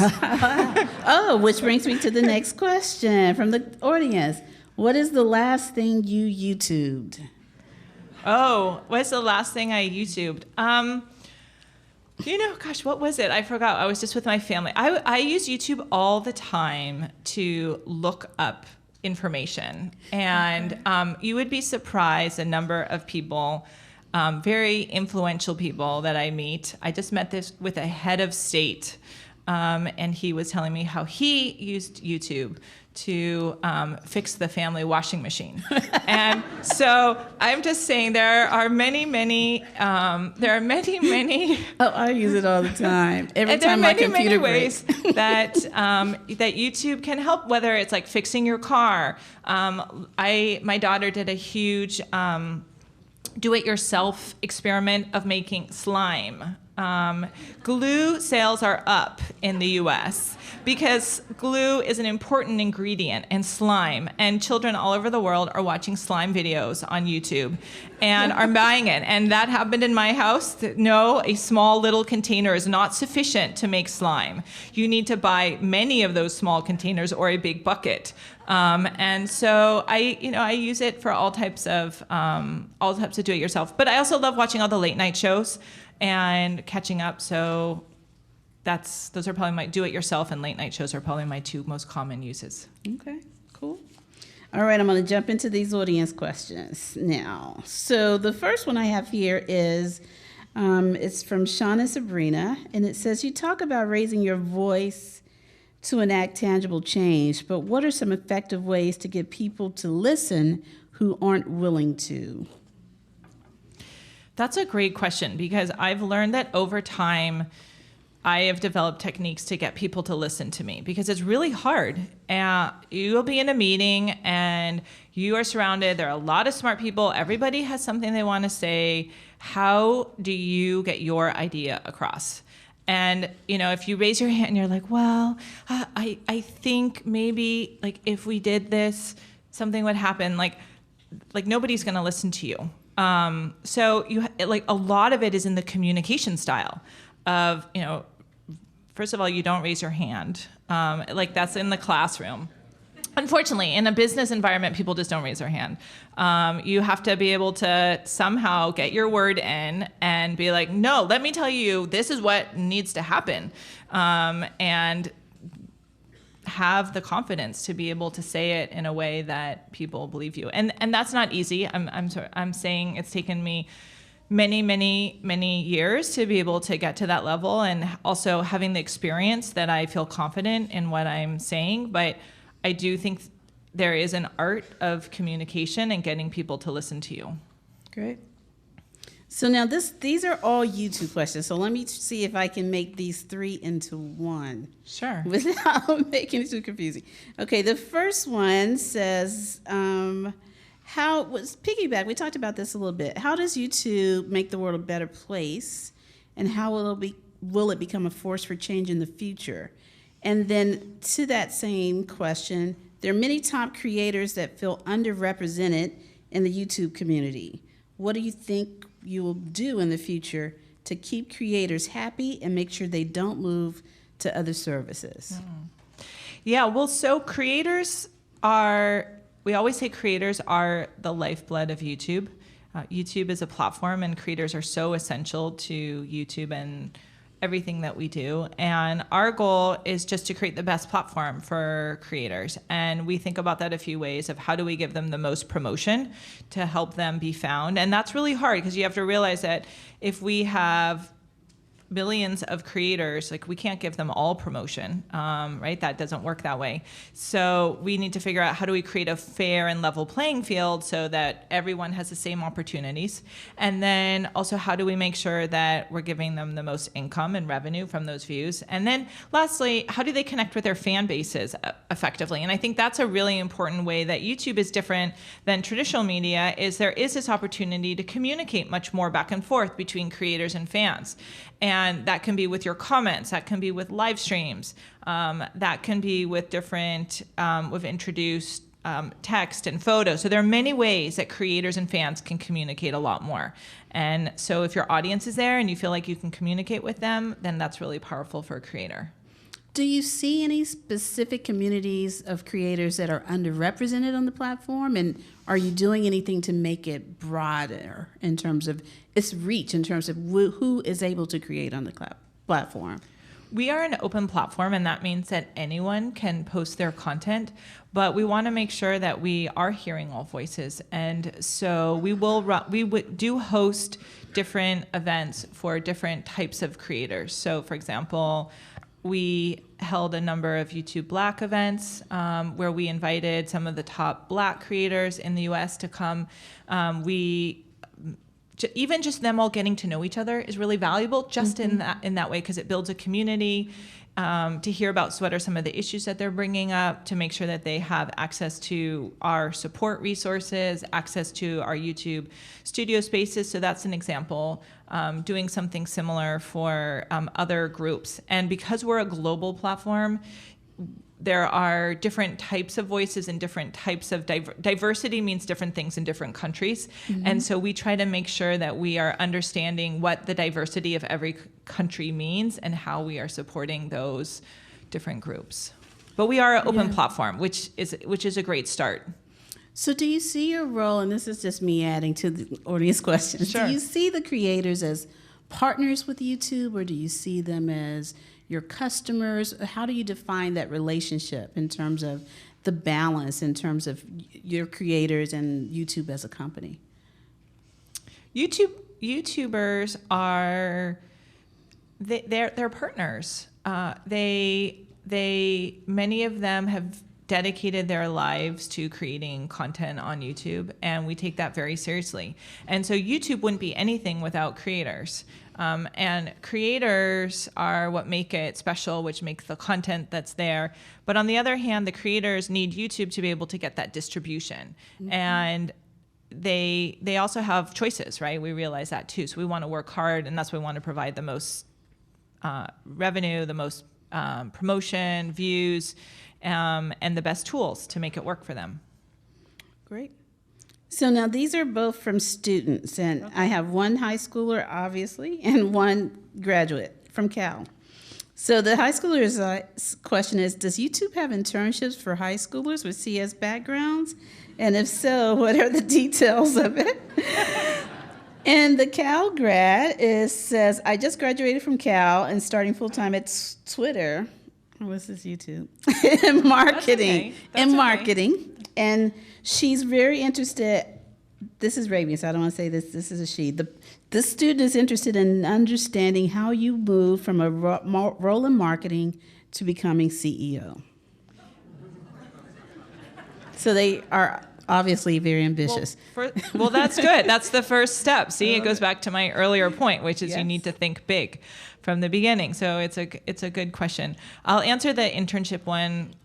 Oh, which brings me to the next question from the audience. What is the last thing you YouTubed? Oh, what's the last thing I YouTubed? Gosh, what was it? I forgot. I was just with my family. I use YouTube all the time to look up information. And you would be surprised the number of people, very influential people that I meet. I just met this with a head of state, and he was telling me how he used YouTube to fix the family washing machine. And so I'm just saying there are many. Oh, I use it all the time. Every time my computer breaks. There are many ways that YouTube can help, whether it's like fixing your car. My daughter did a huge do-it-yourself experiment of making slime. Glue sales are up in the US because glue is an important ingredient in slime, and children all over the world are watching slime videos on YouTube and are buying it. And that happened in my house. No, a small little container is not sufficient to make slime. You need to buy many of those small containers or a big bucket. And so I use it for all types of do-it-yourself. But I also love watching all the late night shows and catching up. So those are probably my do-it-yourself, and late night shows are probably my 2 most common uses. Okay, cool. All right, I'm going to jump into these audience questions now. So the first one I have here is, It's from Shauna Sabrina, and it says, you talk about raising your voice to enact tangible change, but what are some effective ways to get people to listen who aren't willing to? That's a great question, because I've learned that over time, I have developed techniques to get people to listen to me, because it's really hard. You'll be in a meeting and you are surrounded. There are a lot of smart people. Everybody has something they want to say. How do you get your idea across? And, if you raise your hand and you're like, well, I think maybe like if we did this, something would happen. Like nobody's going to listen to you. So a lot of it is in the communication style of, first of all, you don't raise your hand. That's in the classroom. Unfortunately, in a business environment, people just don't raise their hand. You have to be able to somehow get your word in and be like, no, let me tell you, this is what needs to happen. And have the confidence to be able to say it in a way that people believe you. And that's not easy. I'm saying it's taken me many years to be able to get to that level, and also having the experience that I feel confident in what I'm saying. But I do think there is an art of communication and getting people to listen to you. Great. So now these are all YouTube questions. So let me see if I can make these three into one. Sure. Without making it too confusing. Okay, the first one says, how was piggyback? We talked about this a little bit. How does YouTube make the world a better place, and how will it become a force for change in the future? And then to that same question, there are many top creators that feel underrepresented in the YouTube community. What do you think you will do in the future to keep creators happy and make sure they don't move to other services? Yeah, well, so we always say creators are the lifeblood of YouTube. YouTube is a platform, and creators are so essential to YouTube and everything that we do. And our goal is just to create the best platform for creators. And we think about that a few ways of how do we give them the most promotion to help them be found. And that's really hard, because you have to realize that if we have millions of creators, we can't give them all promotion, right? That doesn't work that way. So we need to figure out how do we create a fair and level playing field so that everyone has the same opportunities. And then also, how do we make sure that we're giving them the most income and revenue from those views? And then lastly, how do they connect with their fan bases effectively? And I think that's a really important way that YouTube is different than traditional media, is there is this opportunity to communicate much more back and forth between creators and fans. And that can be with your comments, that can be with live streams, that can be with different, we've introduced text and photos. So there are many ways that creators and fans can communicate a lot more. And so if your audience is there and you feel like you can communicate with them, then that's really powerful for a creator. Do you see any specific communities of creators that are underrepresented on the platform? And are you doing anything to make it broader in terms of its reach, in terms of who is able to create on the platform? We are an open platform, and that means that anyone can post their content, but we want to make sure that we are hearing all voices. And so we do host different events for different types of creators. So for example, we held a number of YouTube Black events where we invited some of the top Black creators in the US to come. Even just them all getting to know each other is really valuable, just in that way, because it builds a community. To hear about what are some of the issues that they're bringing up, to make sure that they have access to our support resources, access to our YouTube studio spaces. So that's an example. Doing something similar for other groups. And because we're a global platform, there are different types of voices and different types of diversity means different things in different countries. And so we try to make sure that we are understanding what the diversity of every country means and how we are supporting those different groups. But we are an open platform, which is a great start. So do you see your role, and this is just me adding to the audience questions, Sure. Do you see the creators as partners with YouTube, or do you see them as your customers? How do you define that relationship in terms of the balance, in terms of your creators and YouTube as a company? YouTube YouTubers are they're partners. Many of them have dedicated their lives to creating content on YouTube, and we take that very seriously. And so YouTube wouldn't be anything without creators. And creators are what make it special, which makes the content that's there. But on the other hand, the creators need YouTube to be able to get that distribution. Mm-hmm. And they also have choices, right? We realize that too. So we want to work hard, and that's why we want to provide the most revenue, the most promotion, views, and the best tools to make it work for them. Great. So now these are both from students, and okay. I have one high schooler, obviously, and one graduate from Cal. So the high schooler's question is, does YouTube have internships for high schoolers with CS backgrounds? And if so, what are the details of it? And the Cal grad says, I just graduated from Cal and starting full-time at Twitter. What's this YouTube? in marketing. That's okay. Marketing. And she's very interested. This is Raven, so I don't want to say this. This is a she. The student is interested in understanding how you move from a role in marketing to becoming CEO. So they are obviously very ambitious. Well, that's good. That's the first step. See, it goes back to my earlier point, which is yes. You need to think big from the beginning. So it's a good question. I'll answer the internship one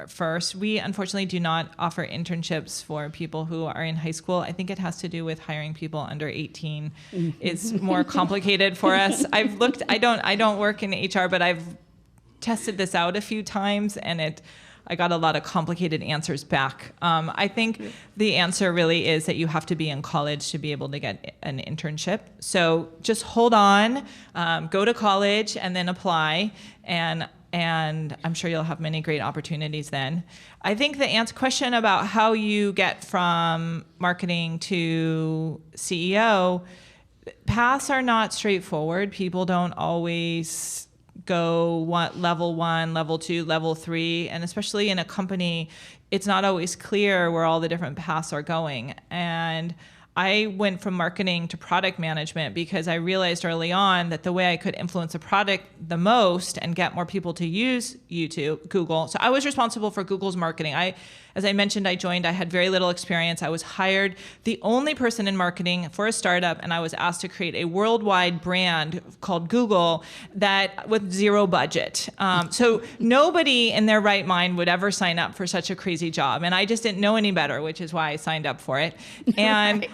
first. We unfortunately do not offer internships for people who are in high school. I think it has to do with hiring people under 18. It's more complicated for us. I've looked. I don't work in HR, but I've tested this out a few times, and I got a lot of complicated answers back. I think the answer really is that you have to be in college to be able to get an internship. So just hold on, go to college, and then apply. And I'm sure you'll have many great opportunities then. I think the question about how you get from marketing to CEO, paths are not straightforward. People don't always go level 1, level 2, level 3, and especially in a company, it's not always clear where all the different paths are going. And I went from marketing to product management because I realized early on that the way I could influence a product the most and get more people to use Google. So I was responsible for Google's marketing. As I mentioned, I had very little experience. I was hired the only person in marketing for a startup, and I was asked to create a worldwide brand called Google with zero budget. So nobody in their right mind would ever sign up for such a crazy job. And I just didn't know any better, which is why I signed up for it. And right.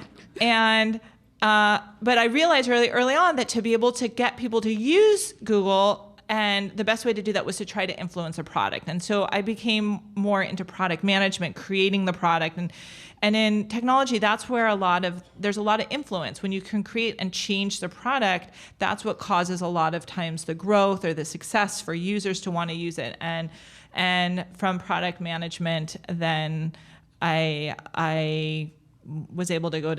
But I realized early on that to be able to get people to use Google, and the best way to do that was to try to influence a product. And so I became more into product management, creating the product. And in technology, that's where there's a lot of influence. When you can create and change the product, that's what causes a lot of times the growth or the success for users to want to use it. And from product management, then I was able to go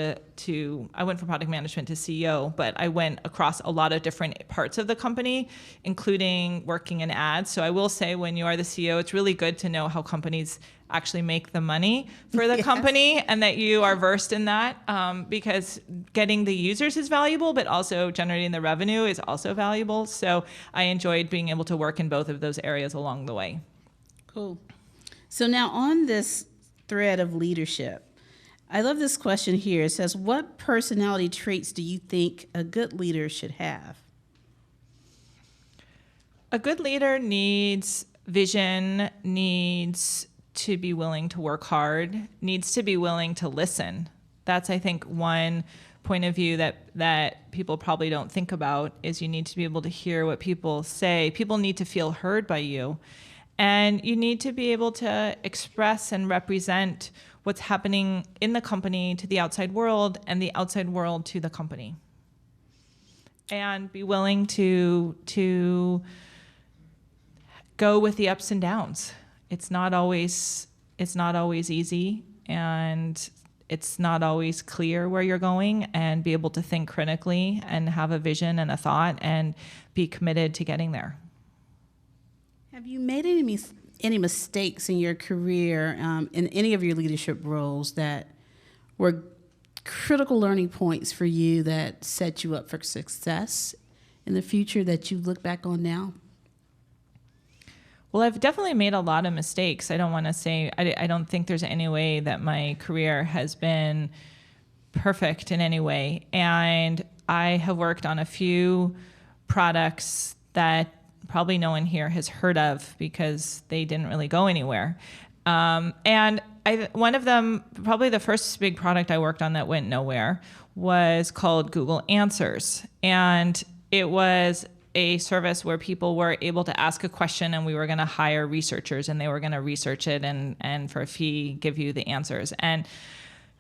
I went from product management to CEO, but I went across a lot of different parts of the company, including working in ads. So I will say, when you are the CEO, it's really good to know how companies actually make the money for the yes. company, and that you are versed in that, because getting the users is valuable, but also generating the revenue is also valuable. So I enjoyed being able to work in both of those areas along the way. Cool. So now on this thread of leadership, I love this question here. It says, what personality traits do you think a good leader should have? A good leader needs vision, needs to be willing to work hard, needs to be willing to listen. That's, I think, one point of view that people probably don't think about, is you need to be able to hear what people say. People need to feel heard by you. And you need to be able to express and represent what's happening in the company to the outside world, and the outside world to the company. And be willing to go with the ups and downs. It's not always easy, and it's not always clear where you're going, and be able to think critically and have a vision and a thought and be committed to getting there. Have you made any mistakes in your career, in any of your leadership roles, that were critical learning points for you that set you up for success in the future that you look back on now? Well, I've definitely made a lot of mistakes. I don't want to say, I don't think there's any way that my career has been perfect in any way. And I have worked on a few products that probably no one here has heard of because they didn't really go anywhere. And one of them, probably the first big product I worked on that went nowhere, was called Google Answers. And it was a service where people were able to ask a question and we were going to hire researchers and they were going to research it and for a fee give you the answers. And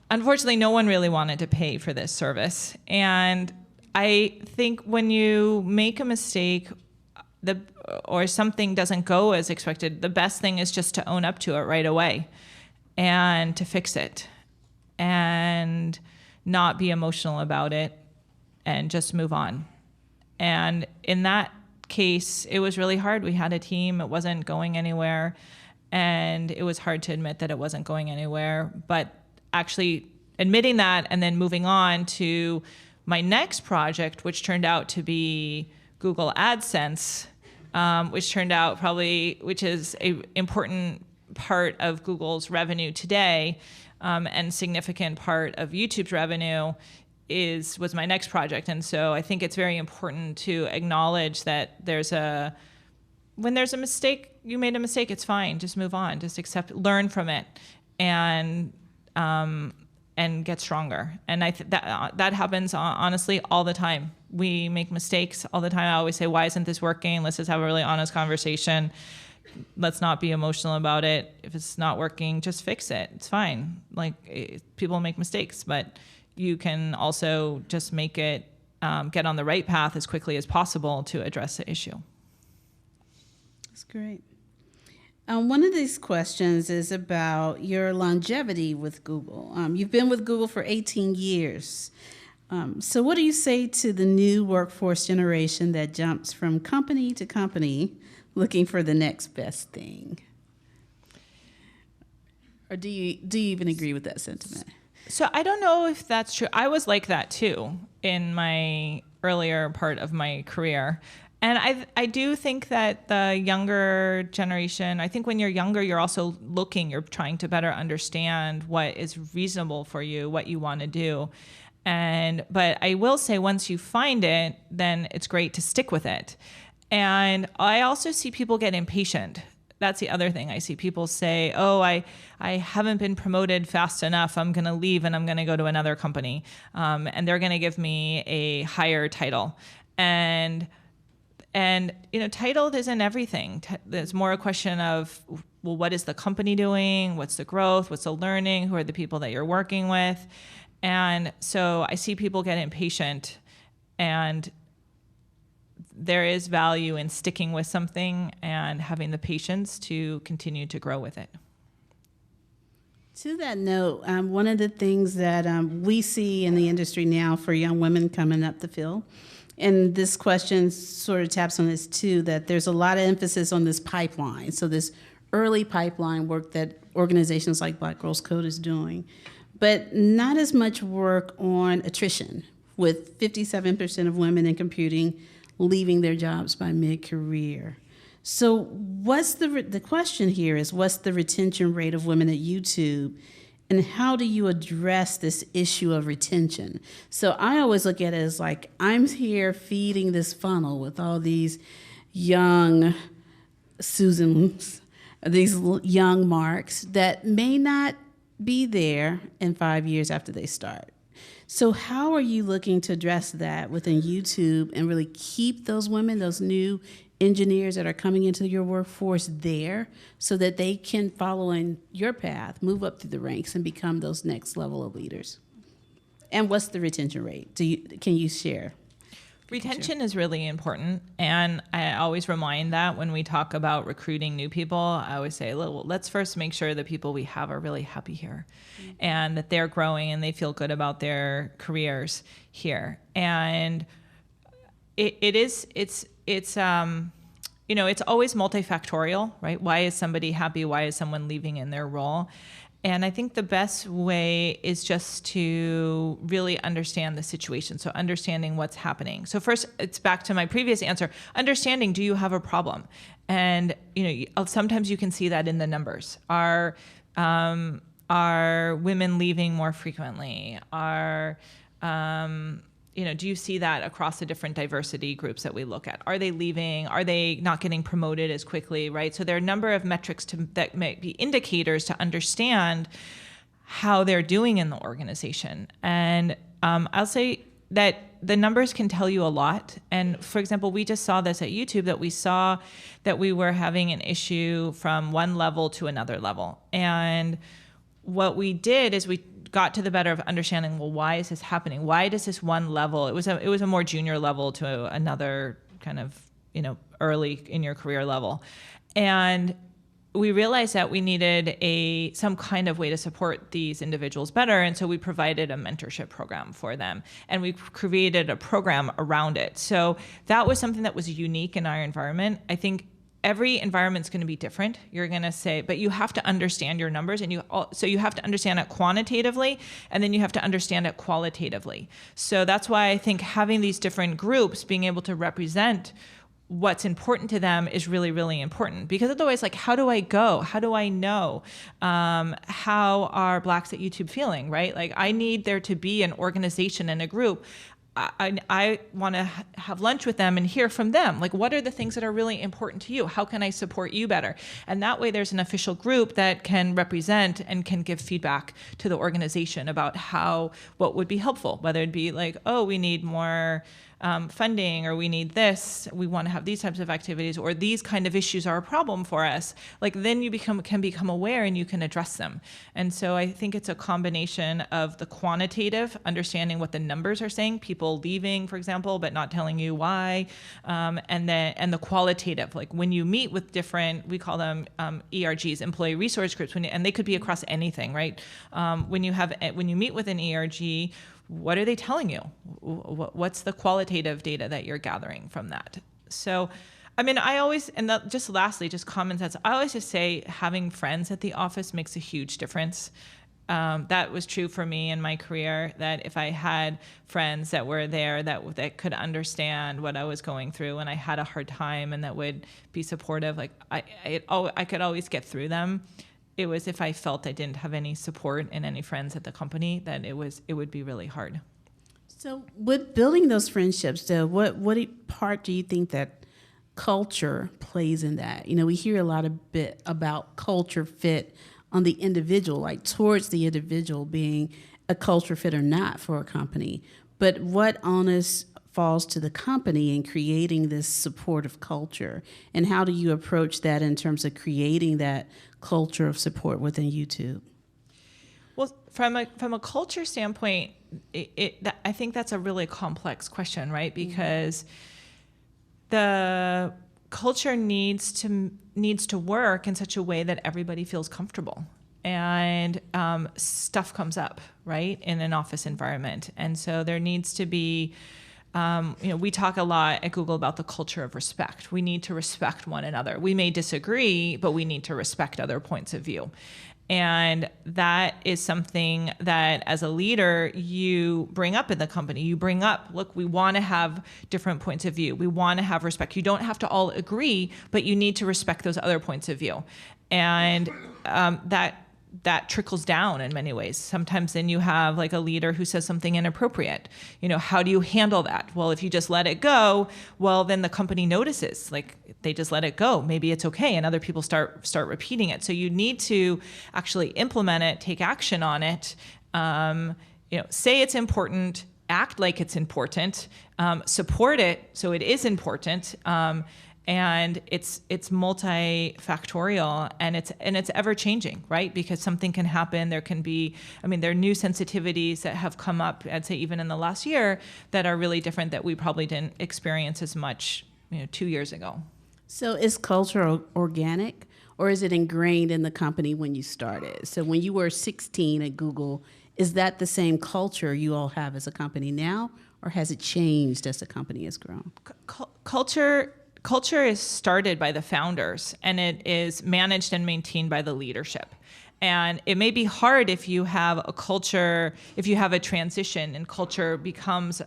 unfortunately, no one really wanted to pay for this service. And I think when you make a mistake or something doesn't go as expected, the best thing is just to own up to it right away and to fix it and not be emotional about it and just move on. And in that case, it was really hard. We had a team, it wasn't going anywhere, and it was hard to admit that it wasn't going anywhere. But actually admitting that and then moving on to my next project, which turned out to be Google AdSense, which is an important part of Google's revenue today, and significant part of YouTube's revenue, was my next project. And so I think it's very important to acknowledge that when there's a mistake, you made a mistake, it's fine. Just move on, just accept, learn from it, and get stronger. And that happens honestly all the time. We make mistakes all the time. I always say, why isn't this working? Let's just have a really honest conversation. Let's not be emotional about it. If it's not working, just fix it. It's fine. People make mistakes, but you can also just make it get on the right path as quickly as possible to address the issue. That's great. One of these questions is about your longevity with Google. You've been with Google for 18 years. So what do you say to the new workforce generation that jumps from company to company looking for the next best thing? Or do you even agree with that sentiment? So I don't know if that's true. I was like that too in my earlier part of my career. And I do think that the younger generation, I think when you're younger, you're also you're trying to better understand what is reasonable for you, what you want to do. But I will say once you find it, then it's great to stick with it. And I also see people get impatient. That's the other thing. I see people say, oh, I haven't been promoted fast enough. I'm going to leave and I'm going to go to another company. And they're going to give me a higher title. And title isn't everything. There's more a question of, well, what is the company doing? What's the growth? What's the learning? Who are the people that you're working with? And so I see people get impatient, and there is value in sticking with something and having the patience to continue to grow with it. To that note, one of the things that we see in the industry now for young women coming up the field, and this question sort of taps on this too, that there's a lot of emphasis on this pipeline. So this early pipeline work that organizations like Black Girls Code is doing, but not as much work on attrition, with 57% of women in computing leaving their jobs by mid-career. So what's the question here is, what's the retention rate of women at YouTube, and how do you address this issue of retention? So I always look at it as like, I'm here feeding this funnel with all these young Susans, these young Marks that may not be there in 5 years after they start. So how are you looking to address that within YouTube and really keep those women, those new engineers that are coming into your workforce there, so that they can follow in your path, move up through the ranks, and become those next level of leaders? And what's the retention rate? Can you share? Retention is really important, and I always remind that when we talk about recruiting new people. I always say, well, let's first make sure the people we have are really happy here, and that they're growing and they feel good about their careers here. And it's always multifactorial, right? Why is somebody happy? Why is someone leaving in their role? And I think the best way is just to really understand the situation. So understanding what's happening. So first, it's back to my previous answer, understanding, do you have a problem? And sometimes you can see that in the numbers. Are women leaving more frequently? Do you see that across the different diversity groups that we look at? Are they leaving? Are they not getting promoted as quickly, right? So there are a number of metrics that might be indicators to understand how they're doing in the organization. And I'll say that the numbers can tell you a lot. And for example, we just saw this at YouTube, that we saw that we were having an issue from one level to another level. And what we did is we got to the better of understanding, well, why is this happening? Why does this one level, it was a more junior level to another kind of, early in your career level. And we realized that we needed some kind of way to support these individuals better. And so we provided a mentorship program for them, and we created a program around it. So that was something that was unique in our environment. I think every environment's going to be different. You're going to say, but you have to understand your numbers, and so you have to understand it quantitatively, and then you have to understand it qualitatively. So that's why I think having these different groups, being able to represent what's important to them, is really, really important. Because otherwise, how do I go? How do I know? How are Blacks at YouTube feeling, right? I need there to be an organization and a group. I want to have lunch with them and hear from them. What are the things that are really important to you? How can I support you better? And that way there's an official group that can represent and can give feedback to the organization about what would be helpful, whether it be we need more funding, or we need this, we want to have these types of activities, or these kind of issues are a problem for us. Then you can become aware and you can address them. And so I think it's a combination of the quantitative, understanding what the numbers are saying, people leaving, for example, but not telling you why, and the qualitative, when you meet with different, we call them ERGs, employee resource groups, and they could be across anything, right? When you meet with an ERG, what are they telling you? What's the qualitative data that you're gathering from that? So, I always, just lastly, just common sense, I always just say having friends at the office makes a huge difference. That was true for me in my career, that if I had friends that were there that could understand what I was going through and I had a hard time and that would be supportive, I could always get through them. It was if I felt I didn't have any support and any friends at the company, that it would be really hard. So with building those friendships, though, what part do you think that culture plays in that? We hear a lot about culture fit on the individual, towards the individual being a culture fit or not for a company. But what onus falls to the company in creating this supportive culture? And how do you approach that in terms of creating that culture of support within YouTube? Well, from a culture standpoint, I think that's a really complex question, right? Because the culture needs to work in such a way that everybody feels comfortable. And stuff comes up, right, in an office environment. And so there needs to be, we talk a lot at Google about the culture of respect. We need to respect one another. We may disagree, but we need to respect other points of view. And that is something that as a leader, you bring up in the company. You bring up, look, we want to have different points of view. We want to have respect. You don't have to all agree, but you need to respect those other points of view. And that trickles down in many ways. Sometimes then you have a leader who says something inappropriate. How do you handle that? Well, if you just let it go, well, then the company notices. They just let it go. Maybe it's okay, and other people start repeating it. So you need to actually implement it, take action on it. Say it's important, act like it's important, support it so it is important. And it's multifactorial, and it's ever changing, right? Because something can happen. There can be, there are new sensitivities that have come up, I'd say even in the last year, that are really different, that we probably didn't experience as much, 2 years ago. So is culture organic, or is it ingrained in the company when you started? So when you were 16 at Google, is that the same culture you all have as a company now, or has it changed as the company has grown? Culture is started by the founders, and it is managed and maintained by the leadership. And it may be hard if you have a culture, if you have a transition and culture becomes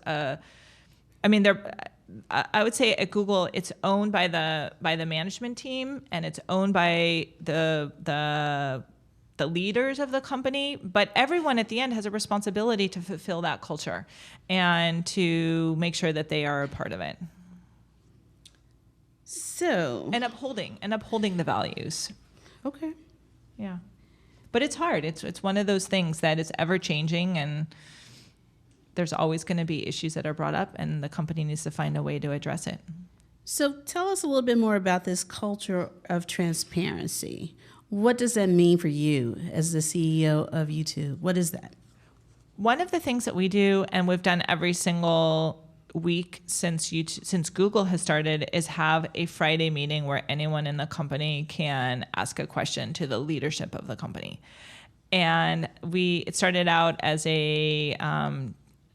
I would say at Google, it's owned by the management team, and it's owned by the leaders of the company, but everyone at the end has a responsibility to fulfill that culture and to make sure that they are a part of it. So, And upholding the values. okay. Yeah. But it's hard. It's one of those things that is ever changing, and there's always going to be issues that are brought up, and the company needs to find a way to address it. So tell us a little bit more about this culture of transparency. What does that mean for you as the CEO of YouTube? What is that? One of the things that we do, and we've done every single week since Google has started, is have a Friday meeting where anyone in the company can ask a question to the leadership of the company. And it started out as a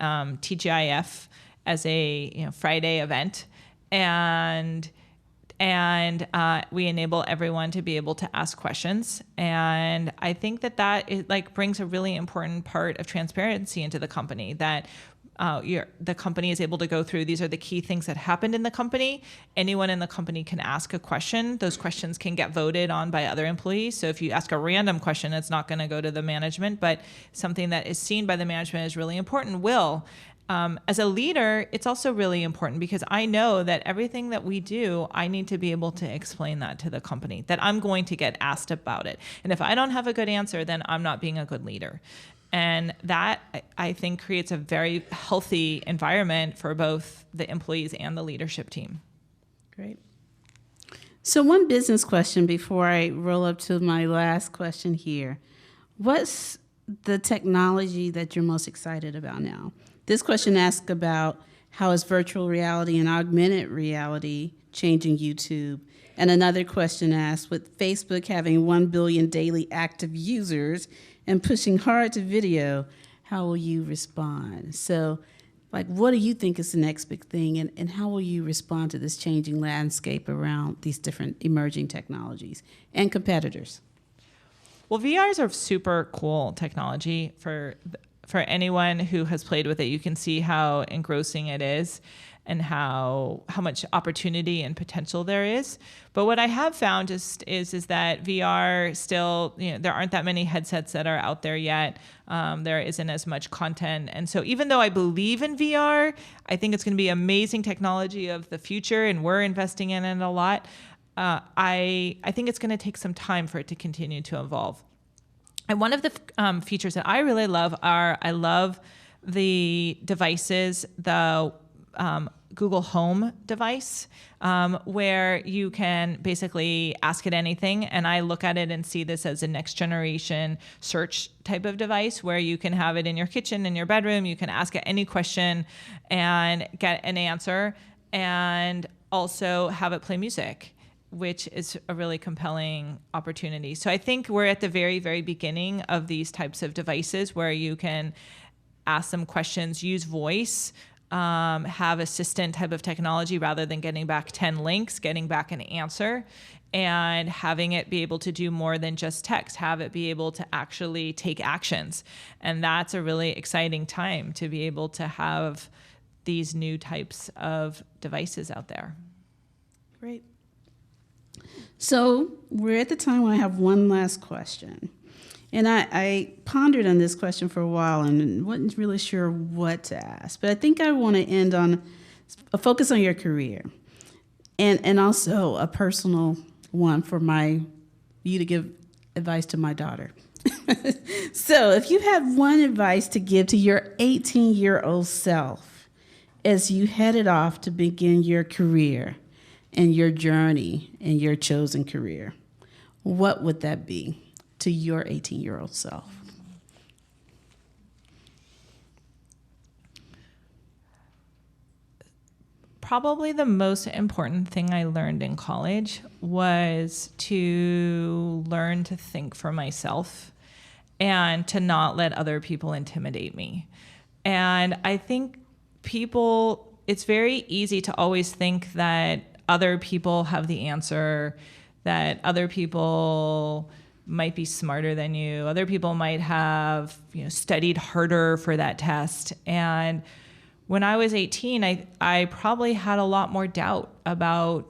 TGIF, as a Friday event, and we enable everyone to be able to ask questions. And I think that brings a really important part of transparency into the company, that the company is able to go through, these are the key things that happened in the company. Anyone in the company can ask a question. Those questions can get voted on by other employees. So if you ask a random question, it's not going to go to the management, but something that is seen by the management is really important will. As a leader, it's also really important, because I know that everything that we do, I need to be able to explain that to the company, that I'm going to get asked about it. And if I don't have a good answer, then I'm not being a good leader. And that, I think, creates a very healthy environment for both the employees and the leadership team. Great. So one business question before I roll up to my last question here. What's the technology that you're most excited about now? This question asks about how is virtual reality and augmented reality changing YouTube? And another question asks, with Facebook having 1 billion daily active users and pushing hard to video, how will you respond? So, what do you think is the next big thing, and how will you respond to this changing landscape around these different emerging technologies and competitors? Well, VR is a super cool technology for anyone who has played with it. You can see how engrossing it is and how much opportunity and potential there is. But what I have found is that VR still, there aren't that many headsets that are out there yet. There isn't as much content. And so even though I believe in VR, I think it's going to be amazing technology of the future, and we're investing in it a lot. I think it's going to take some time for it to continue to evolve. And one of the features that I really love I love the devices, the Google Home device, where you can basically ask it anything. And I look at it and see this as a next generation search type of device, where you can have it in your kitchen, in your bedroom. You can ask it any question and get an answer, and also have it play music, which is a really compelling opportunity. So I think we're at the very, very beginning of these types of devices where you can ask them questions, use voice, have assistant type of technology, rather than getting back 10 links, getting back an answer, and having it be able to do more than just text, have it be able to actually take actions. And that's a really exciting time to be able to have these new types of devices out there. Great. So we're at the time when I have one last question. And I pondered on this question for a while and wasn't really sure what to ask. But I think I want to end on a focus on your career, and also a personal one for you to give advice to my daughter. So if you had one advice to give to your 18-year-old self as you headed off to begin your career and your journey in your chosen career, what would that be to your 18-year-old self? Probably the most important thing I learned in college was to learn to think for myself and to not let other people intimidate me. And I think it's very easy to always think that other people have the answer, that other people might be smarter than you. Other people might have, studied harder for that test. And when I was 18, I probably had a lot more doubt about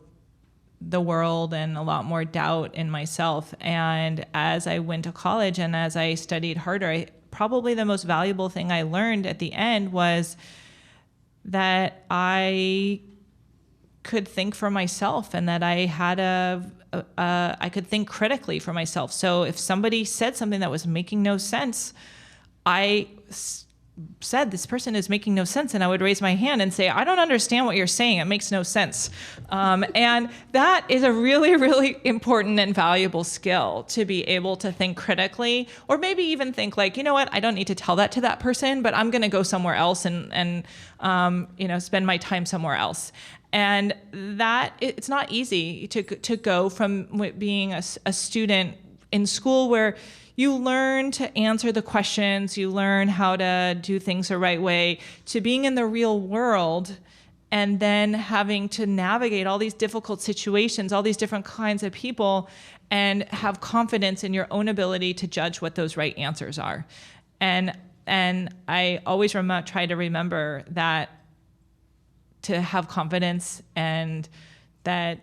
the world and a lot more doubt in myself. And as I went to college and as I studied harder, probably the most valuable thing I learned at the end was that I could think for myself and that I had I could think critically for myself. So if somebody said something that was making no sense, I said, this person is making no sense. And I would raise my hand and say, I don't understand what you're saying. It makes no sense. And that is a really, really important and valuable skill, to be able to think critically, or maybe even think like, you know what, I don't need to tell that to that person, but I'm going to go somewhere else and spend my time somewhere else. And that it's not easy to go from being a student in school where you learn to answer the questions, you learn how to do things the right way, to being in the real world and then having to navigate all these difficult situations, all these different kinds of people, and have confidence in your own ability to judge what those right answers are. And I always try to remember that, to have confidence, and that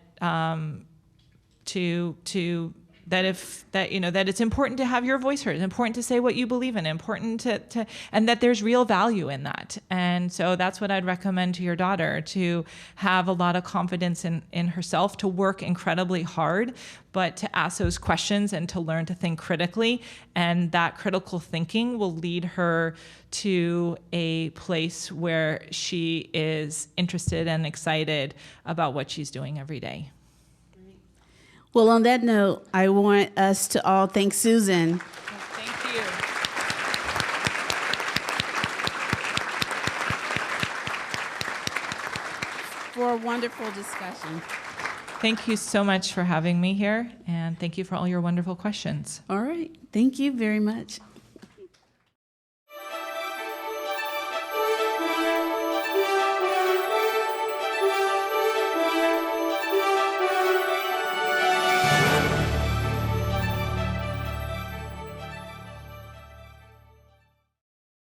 that it's important to have your voice heard. It's important to say what you believe in. Important to and that there's real value in that. And so that's what I'd recommend to your daughter, to have a lot of confidence in herself, to work incredibly hard, but to ask those questions and to learn to think critically. And that critical thinking will lead her to a place where she is interested and excited about what she's doing every day. Well, on that note, I want us to all thank Susan. Thank you. For a wonderful discussion. Thank you so much for having me here, and thank you for all your wonderful questions. All right. Thank you very much.